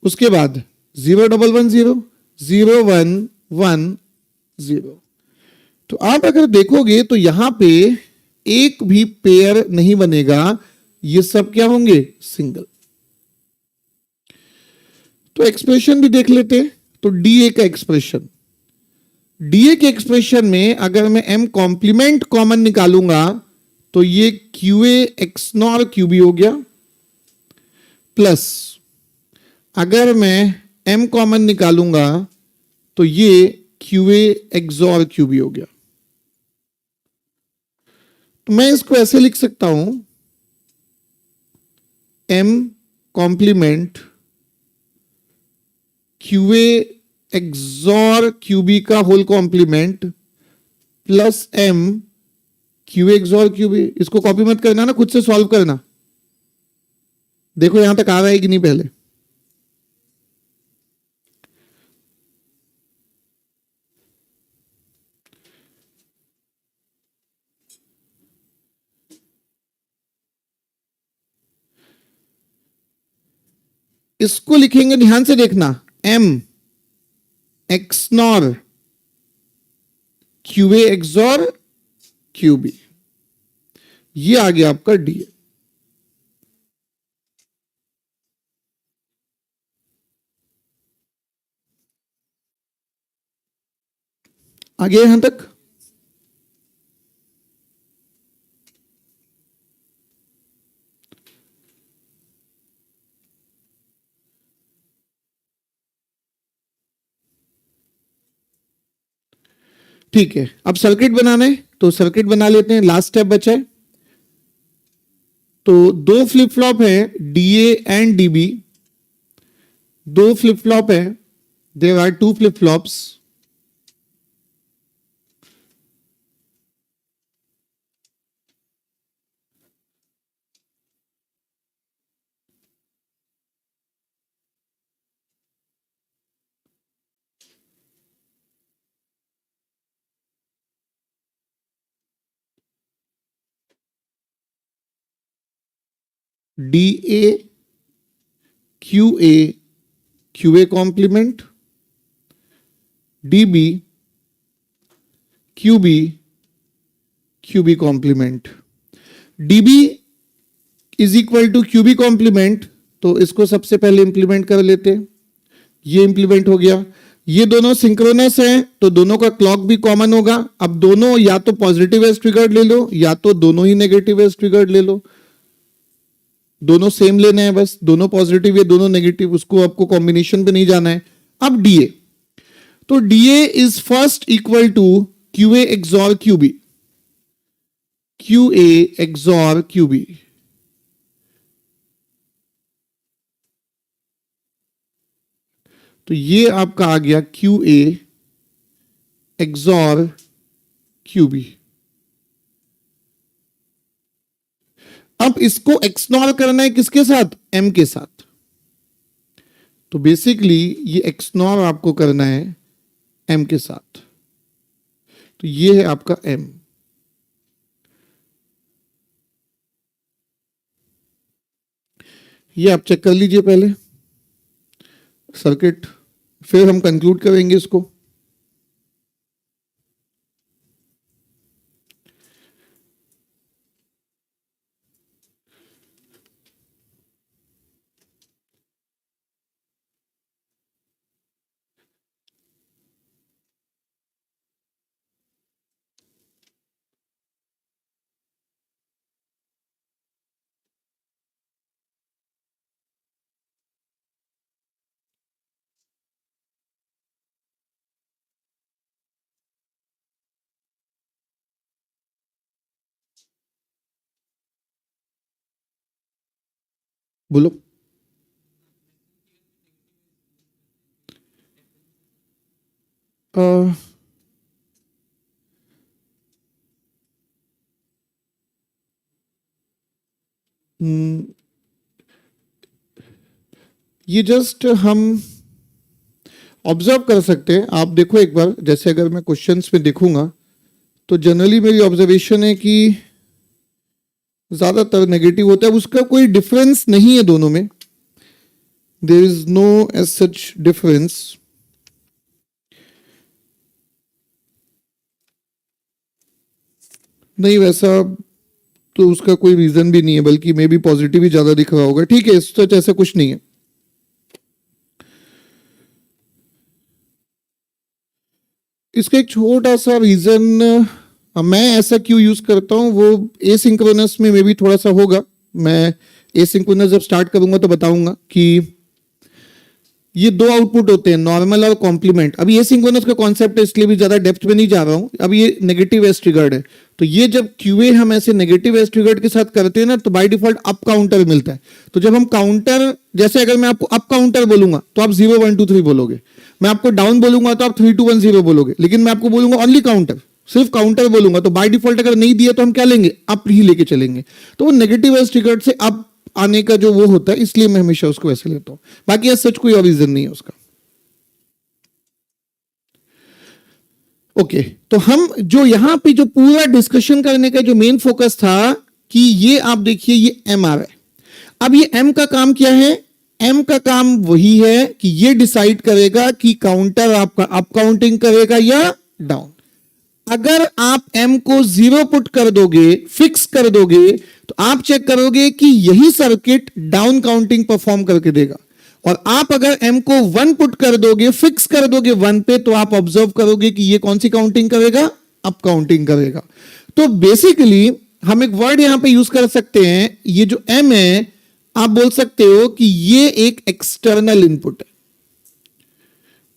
उसके बाद 0 1 1 0 0 1 1 0। तो आप अगर देखोगे तो यहां पे एक भी पेयर नहीं बनेगा, ये सब क्या होंगे? सिंगल। तो एक्सप्रेशन भी देख लेते हैं। तो डीए का एक्सप्रेशन, डीए के एक्सप्रेशन में अगर मैं एम कॉम्प्लीमेंट कॉमन निकालूंगा तो ये क्यूए एक्स नॉर क्यूबी हो गया, प्लस अगर मैं एम कॉमन निकालूंगा तो ये क्यूए एक्सॉर क्यूबी हो गया। तो मैं इसको ऐसे लिख सकता हूं, M complement QA XOR QB का whole complement plus M QA XOR QB. इसको कॉपी मत करना ना, खुद से सॉल्व करना। देखो यहां तक आ रहा है कि नहीं पहले? इसको लिखेंगे, ध्यान से देखना, M XNOR QA XOR QB, ये आ गया आपका डी। आगे यहां तक? ठीक है, अब सर्किट बनाना है तो सर्किट बना लेते हैं, लास्ट स्टेप बचा है। तो दो फ्लिप फ्लॉप है डीए एंड डीबी, दो फ्लिप फ्लॉप है, there are two flip flops. D A Q A complement, D B Q B complement. D B is equal to Q B complement, तो इसको सबसे पहले इंप्लीमेंट कर लेते हैं। ये इंप्लीमेंट हो गया। ये दोनों सिंक्रोनस हैं तो दोनों का क्लॉक भी कॉमन होगा। अब दोनों या तो पॉजिटिव एज ट्रिगर्ड ले लो या तो दोनों ही नेगेटिव एज ट्रिगर्ड ले लो, दोनों सेम लेने हैं बस, दोनों पॉजिटिव या दोनों नेगेटिव, उसको आपको कॉम्बिनेशन पे नहीं जाना है। अब डीए, तो DA is first equal to QA XOR QB, QA XOR QB. तो ये आपका आ गया क्यूए एक्सॉर क्यूबी। अब इसको एक्सनॉर करना है किसके साथ? एम के साथ। तो बेसिकली ये एक्सनॉर आपको करना है एम के साथ। तो ये है आपका एम। ये आप चेक कर लीजिए पहले सर्किट, फिर हम कंक्लूड करेंगे इसको। बोलो। ये जस्ट हम ऑब्जर्व कर सकते हैं। आप देखो एक बार, जैसे अगर मैं क्वेश्चंस में देखूंगा तो जनरली मेरी ऑब्जर्वेशन है कि ज्यादातर नेगेटिव होता है, उसका कोई डिफरेंस नहीं है दोनों में, there is no as such difference. नहीं, वैसा तो उसका कोई रीजन भी नहीं है, बल्कि मे बी पॉजिटिव ही ज्यादा दिख रहा होगा। ठीक है, सच ऐसा कुछ नहीं है। इसका एक छोटा सा रीजन मैं ऐसा क्यों यूज करता हूं, वो एसिंक्रोनस में मे बी थोड़ा सा होगा। मैं एसिंक्रोनस जब स्टार्ट करूंगा तो बताऊंगा कि ये दो आउटपुट होते हैं, नॉर्मल और कॉम्प्लीमेंट। अभी एसिंक्रोनस का कॉन्सेप्ट है, इसलिए भी ज्यादा डेप्थ में नहीं जा रहा हूं। अब ये नेगेटिव एज ट्रिगर्ड है, तो ये जब क्यूए हम ऐसे नेगेटिव एज ट्रिगर्ड के साथ करते हैं ना, तो बाय डिफॉल्ट अप काउंटर मिलता है। तो जब हम काउंटर, जैसे अगर मैं आपको अप काउंटर बोलूंगा तो आप 0 1 2 3 बोलोगे, मैं आपको डाउन बोलूंगा तो आप 3 2 1 0 बोलोगे, लेकिन मैं आपको बोलूंगा ओनली काउंटर, सिर्फ काउंटर बोलूंगा, तो बाय डिफॉल्ट अगर नहीं दिया तो हम क्या लेंगे? अप ही लेके चलेंगे। तो वो नेगेटिव एज ट्रिगर्ड से अप आने का जो वो होता है, इसलिए मैं हमेशा उसको वैसे लेता हूं। बाकी ऐसा सच कोई और रीजन नहीं है उसका। ओके, तो हम जो यहां पे जो पूरा डिस्कशन करने का जो मेन फोकस था कि ये आप देखिए ये एम आ रहा है। अब ये एम का काम क्या है? एम का काम वही है कि ये डिसाइड करेगा कि काउंटर आपका अप काउंटिंग करेगा या डाउन। अगर आप एम को 0 पुट कर दोगे, फिक्स कर दोगे, तो आप चेक करोगे कि यही सर्किट डाउन काउंटिंग परफॉर्म करके देगा। और आप अगर एम को 1 पुट कर दोगे, फिक्स कर दोगे 1 पे, तो आप ऑब्जर्व करोगे कि ये कौन सी काउंटिंग करेगा? अप काउंटिंग करेगा। तो बेसिकली हम एक वर्ड यहां पे यूज कर सकते हैं, ये जो एम है, आप बोल सकते हो कि ये एक एक्सटर्नल इनपुट है।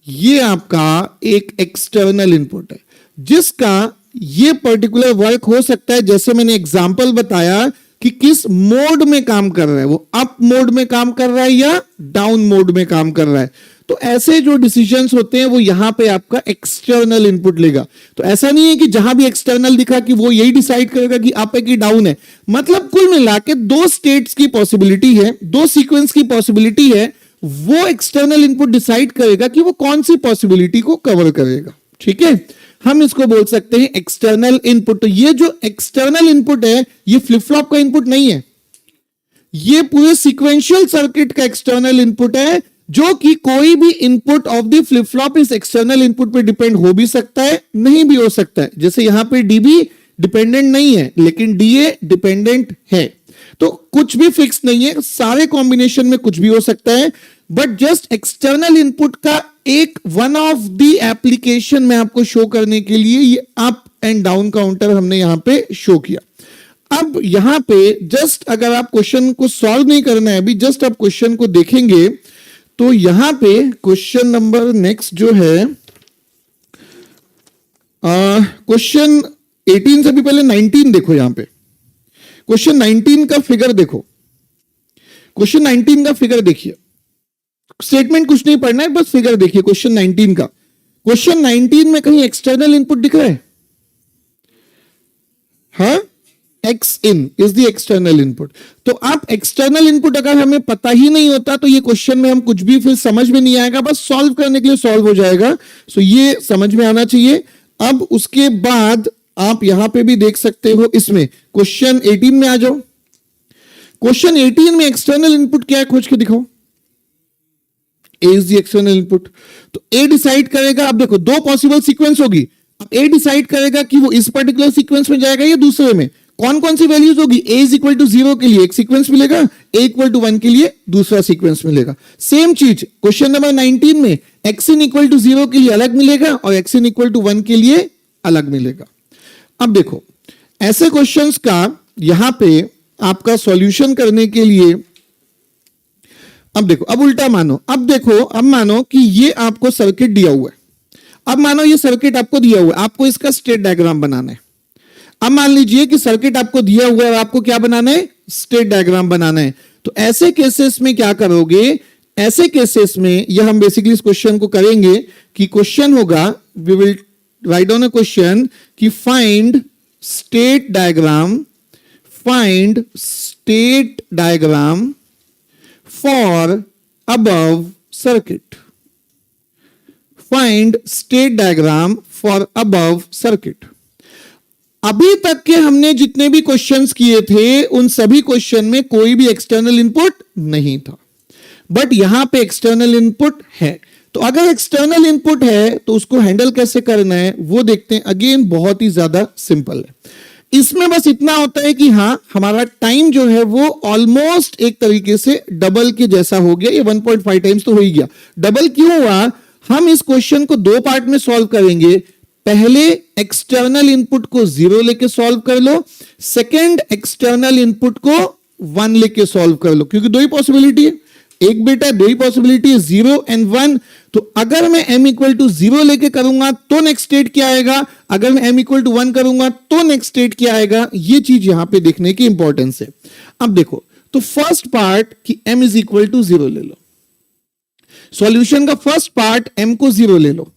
ये आपका एक एक्सटर्नल इनपुट है जिसका ये पर्टिकुलर वर्क हो सकता है, जैसे मैंने एग्जांपल बताया कि किस मोड में काम कर रहा है, वो अप मोड में काम कर रहा है या डाउन मोड में काम कर रहा है। तो ऐसे जो डिसीजंस होते हैं वो यहां पे आपका एक्सटर्नल इनपुट लेगा। तो ऐसा नहीं है कि जहां भी एक्सटर्नल दिखा कि वो यही डिसाइड करेगा कि अप है कि डाउन है। मतलब कुल मिला के दो स्टेट्स की पॉसिबिलिटी है, दो सीक्वेंस की पॉसिबिलिटी है, वो एक्सटर्नल इनपुट डिसाइड करेगा कि वो कौन सी पॉसिबिलिटी को कवर करेगा। ठीक है, हम इसको बोल सकते हैं एक्सटर्नल इनपुट। तो ये जो एक्सटर्नल इनपुट है ये फ्लिप फ्लॉप का इनपुट नहीं है, ये पूरे सीक्वेंशियल सर्किट का एक्सटर्नल इनपुट है, जो कि कोई भी input of the flip flop इस एक्सटर्नल इनपुट पे डिपेंड हो भी सकता है, नहीं भी हो सकता है। जैसे यहां पे डीबी डिपेंडेंट नहीं है लेकिन डीए डिपेंडेंट है। तो कुछ भी फिक्स नहीं है, सारे कॉम्बिनेशन में कुछ भी हो सकता है, बट जस्ट एक्सटर्नल इनपुट का एक वन ऑफ द एप्लीकेशन में आपको शो करने के लिए ये अप एंड डाउन काउंटर हमने यहां पे शो किया। अब यहां पे जस्ट अगर आप क्वेश्चन को सॉल्व नहीं करना है अभी, जस्ट आप क्वेश्चन को देखेंगे तो यहां पे क्वेश्चन नंबर नेक्स्ट जो है, क्वेश्चन 18 से भी पहले 19 देखो। यहां पे क्वेश्चन 19 का फिगर देखो, क्वेश्चन 19 का फिगर देखिए, स्टेटमेंट कुछ नहीं पढ़ना है, बस फिगर देखिए क्वेश्चन 19 का। क्वेश्चन 19 में कहीं एक्सटर्नल इनपुट दिख रहा है? हाँ, x in is the external input. तो आप एक्सटर्नल इनपुट अगर हमें पता ही नहीं होता तो ये क्वेश्चन में हम कुछ भी फिर समझ में नहीं आएगा, बस सॉल्व करने के लिए सॉल्व हो जाएगा। सो ये समझ में आना चाहिए। अब उसके बाद आप यहां पे भी देख सकते हो, इसमें क्वेश्चन 18 में आ जाओ। क्वेश्चन 18 में एक्सटर्नल इनपुट क्या है, खोज के दिखाओ। ए इज द एक्सटर्नल इनपुट। तो ए डिसाइड करेगा, अब देखो दो पॉसिबल सीक्वेंस होगी, अब ए डिसाइड करेगा कि वो इस पर्टिकुलर सीक्वेंस में जाएगा या दूसरे में। कौन कौन सी वैल्यूज होगी? ए इज इक्वल टू 0 के लिए एक सीक्वेंस मिलेगा, ए इक्वल टू 1 के लिए दूसरा सीक्वेंस मिलेगा। सेम चीज क्वेश्चन नंबर 19 में एक्स इन इक्वल टू 0 के लिए अलग मिलेगा और एक्स इन इक्वल टू 1 के लिए अलग मिलेगा। अब देखो ऐसे क्वेश्चंस का यहां पे आपका सॉल्यूशन करने के लिए, अब देखो, अब उल्टा मानो, अब देखो, अब मानो कि ये आपको सर्किट दिया हुआ है। अब मानो ये सर्किट आपको दिया हुआ है, आपको इसका स्टेट डायग्राम बनाना है। अब मान लीजिए कि सर्किट आपको दिया हुआ है और आपको क्या बनाना है? स्टेट डायग्राम बनाना है। तो ऐसे केसेस में क्या करोगे? ऐसे केसेस में यह हम बेसिकली इस क्वेश्चन को करेंगे कि क्वेश्चन होगा, we will write down a question कि find state diagram, find state diagram for above circuit, find state diagram for above circuit. अभी तक के हमने जितने भी क्वेश्चंस किए थे उन सभी क्वेश्चन में कोई भी एक्सटर्नल इनपुट नहीं था, बट यहां पे एक्सटर्नल इनपुट है। तो अगर एक्सटर्नल इनपुट है तो उसको हैंडल कैसे करना है वो देखते हैं। अगेन बहुत ही ज्यादा सिंपल है, इसमें बस इतना होता है कि हाँ, हमारा टाइम जो है वो ऑलमोस्ट एक तरीके से डबल के जैसा हो गया। ये 1.5 टाइम्स तो हो ही गया। डबल क्यों हुआ? हम इस क्वेश्चन को दो पार्ट में सॉल्व करेंगे। पहले एक्सटर्नल इनपुट को 0 लेके सॉल्व कर लो, सेकंड एक्सटर्नल इनपुट को 1 लेके सॉल्व कर लो, क्योंकि दो ही पॉसिबिलिटी है, एक बेटा दो ही पॉसिबिलिटी है, 0 एंड 1। तो अगर मैं m इक्वल टू 0 लेके करूंगा तो नेक्स्ट स्टेट क्या आएगा, अगर मैं m इक्वल टू 1 करूंगा तो नेक्स्ट स्टेट क्या आएगा, ये चीज यहां पे देखने की इंपॉर्टेंस है। अब देखो, तो फर्स्ट पार्ट कि m इज इक्वल टू 0 ले लो, सॉल्यूशन का फर्स्ट पार्ट m को 0 ले लो।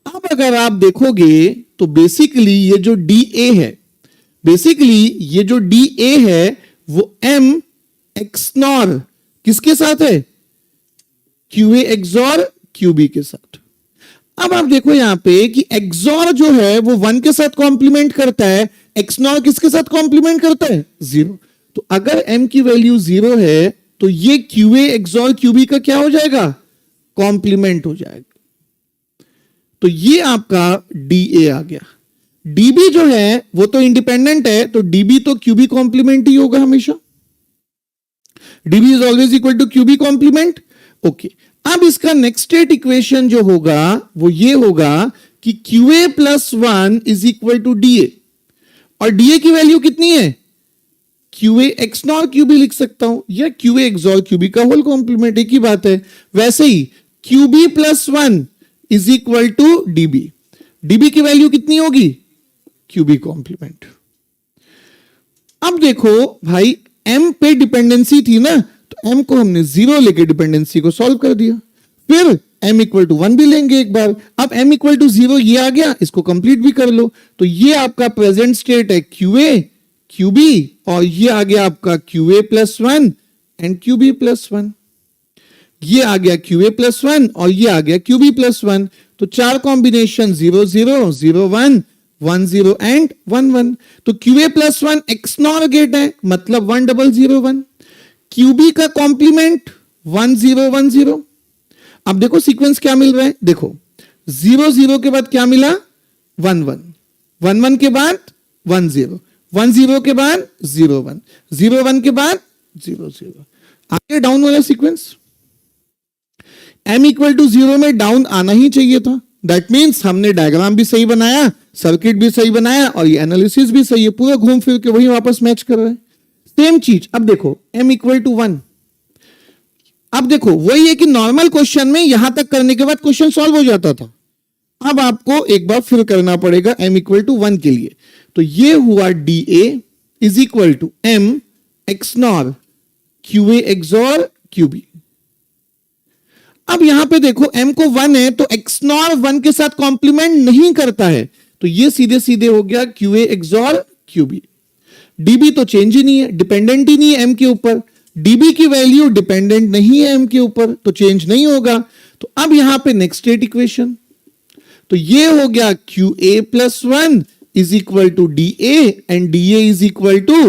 अब अगर आप देखोगे तो बेसिकली ये जो DA है, बेसिकली ये जो DA है वो m XNOR किसके साथ है? QA XOR QB के साथ। अब आप देखो यहां पे कि XOR जो है वो 1 के साथ कॉम्प्लीमेंट करता है, XNOR किसके साथ कॉम्प्लीमेंट करता है? 0। तो अगर m की वैल्यू 0 है तो ये QA XOR QB का क्या हो जाएगा? कॉम्प्लीमेंट हो जाएगा। तो ये आपका DA आ गया। DB जो है वो तो इंडिपेंडेंट है, तो DB तो QB कॉम्प्लीमेंट ही होगा हमेशा। DB is always equal to QB complement. Okay, अब इसका नेक्स्ट स्टेट इक्वेशन जो होगा वो ये होगा कि QA plus 1 is equal to DA, और DA की वैल्यू कितनी है? QA XNOR QB लिख सकता हूं, या QA XOR QB का होल कॉम्प्लीमेंट, एक ही बात है। वैसे ही QB plus 1 is equal to DB, DB की वैल्यू कितनी होगी? QB complement. अब देखो भाई m पे डिपेंडेंसी थी ना, तो m को हमने 0 लेके डिपेंडेंसी को सॉल्व कर दिया। फिर m इक्वल टू 1 भी लेंगे एक बार। अब m इक्वल टू 0 ये आ गया, इसको कंप्लीट भी कर लो। तो ये आपका प्रेजेंट स्टेट है QA QB, और ये आ गया आपका QA plus 1 and QB plus 1। ये आ गया QA प्लस 1 और ये आ गया QB प्लस 1। तो चार कॉम्बिनेशन 0 0 0 1 1 0 एंड 1 1। तो QA प्लस 1 एक्सनॉर गेट है, मतलब 1 0 0 1। QB का कॉम्प्लीमेंट 1 0 1 0। अब देखो सीक्वेंस क्या मिल रहा है, देखो 0 0 के बाद क्या मिला 1 1, 1 1 के बाद 1 0, 1 0 के बाद 0 1, 0 1 के बाद 0 0। आगे डाउन वाला सीक्वेंस m इक्वल टू 0 में डाउन आना ही चाहिए था। दैट मीन्स हमने डायग्राम भी सही बनाया, सर्किट भी सही बनाया और ये एनालिसिस भी सही है, पूरा घूम फिर के वही वापस मैच कर रहा है। सेम चीज अब देखो m इक्वल टू 1। अब देखो वही है कि नॉर्मल क्वेश्चन में यहां तक करने के बाद क्वेश्चन सॉल्व हो जाता था। अब आपको एक बार फिर करना पड़ेगा m इक्वल टू 1 के लिए। तो ये हुआ DA is equal to m XNOR QA XOR QB। अब यहां पे देखो m को 1 है तो x नॉर 1 के साथ कॉम्प्लीमेंट नहीं करता है, तो ये सीधे सीधे हो गया QA एक्सॉर QB। DB तो चेंज ही नहीं है, डिपेंडेंट ही नहीं है m के ऊपर। DB की वैल्यू डिपेंडेंट नहीं है m के ऊपर, तो चेंज नहीं होगा। तो अब यहां पे नेक्स्ट स्टेट इक्वेशन, तो ये हो गया QA plus 1 is equal to DA and DA is equal to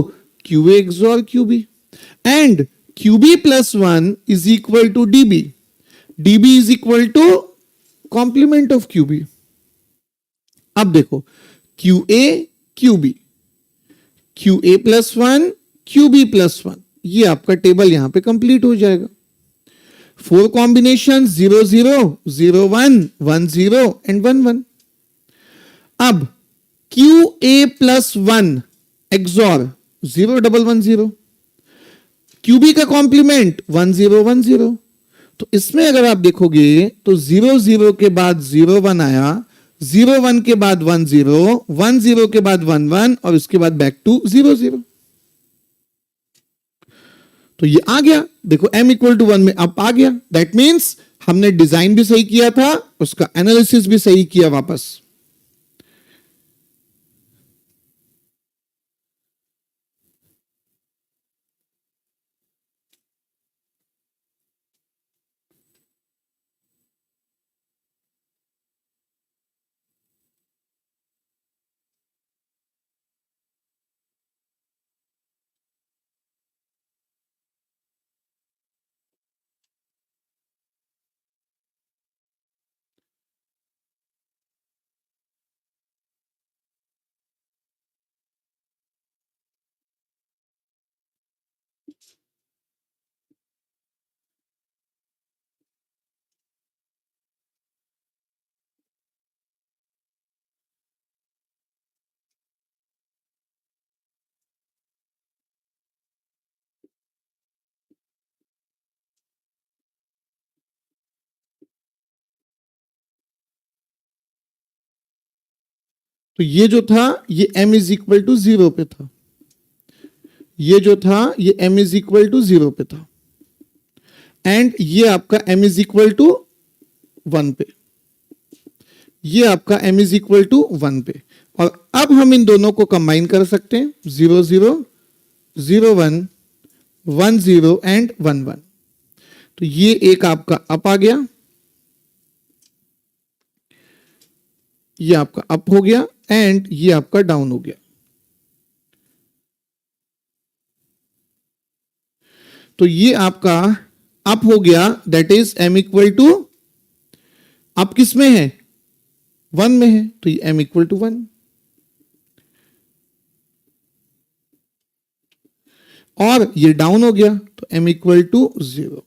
QA XOR QB and QB plus 1 is equal to DB। DB is equal to complement of QB। अब देखो QA QB, QA plus 1 QB plus 1, ये आपका table यहां पे complete हो जाएगा। 4 combination 0 0 0 1 1 0 and 1 1। अब QA plus 1 XOR 0 1 1 0, QB का कॉम्प्लीमेंट 1 0 1 0। तो इसमें अगर आप देखोगे तो 0 0 के बाद 0 1 आया, 0 1 के बाद 1 0, 1 0 के बाद 1 1 और उसके बाद बैक टू 0 0। तो ये आ गया, देखो m इक्वल टू 1 में अप आ गया। दैट मीन्स हमने डिजाइन भी सही किया था, उसका एनालिसिस भी सही किया वापस। तो ये जो था ये m इज इक्वल टू 0 पे था, ये जो था ये m इज इक्वल टू 0 पे था एंड ये आपका m इज इक्वल टू 1 पे, ये आपका m इज इक्वल टू 1 पे। और अब हम इन दोनों को कंबाइन कर सकते हैं 0 0 0 1 1 0 एंड 1 1। तो ये एक आपका अप आ गया, ये आपका अप हो गया एंड ये आपका डाउन हो गया। तो ये आपका अप हो गया, that is m equal to, up किस में है 1 में है, तो ये m इक्वल टू 1। और ये डाउन हो गया तो m इक्वल टू 0।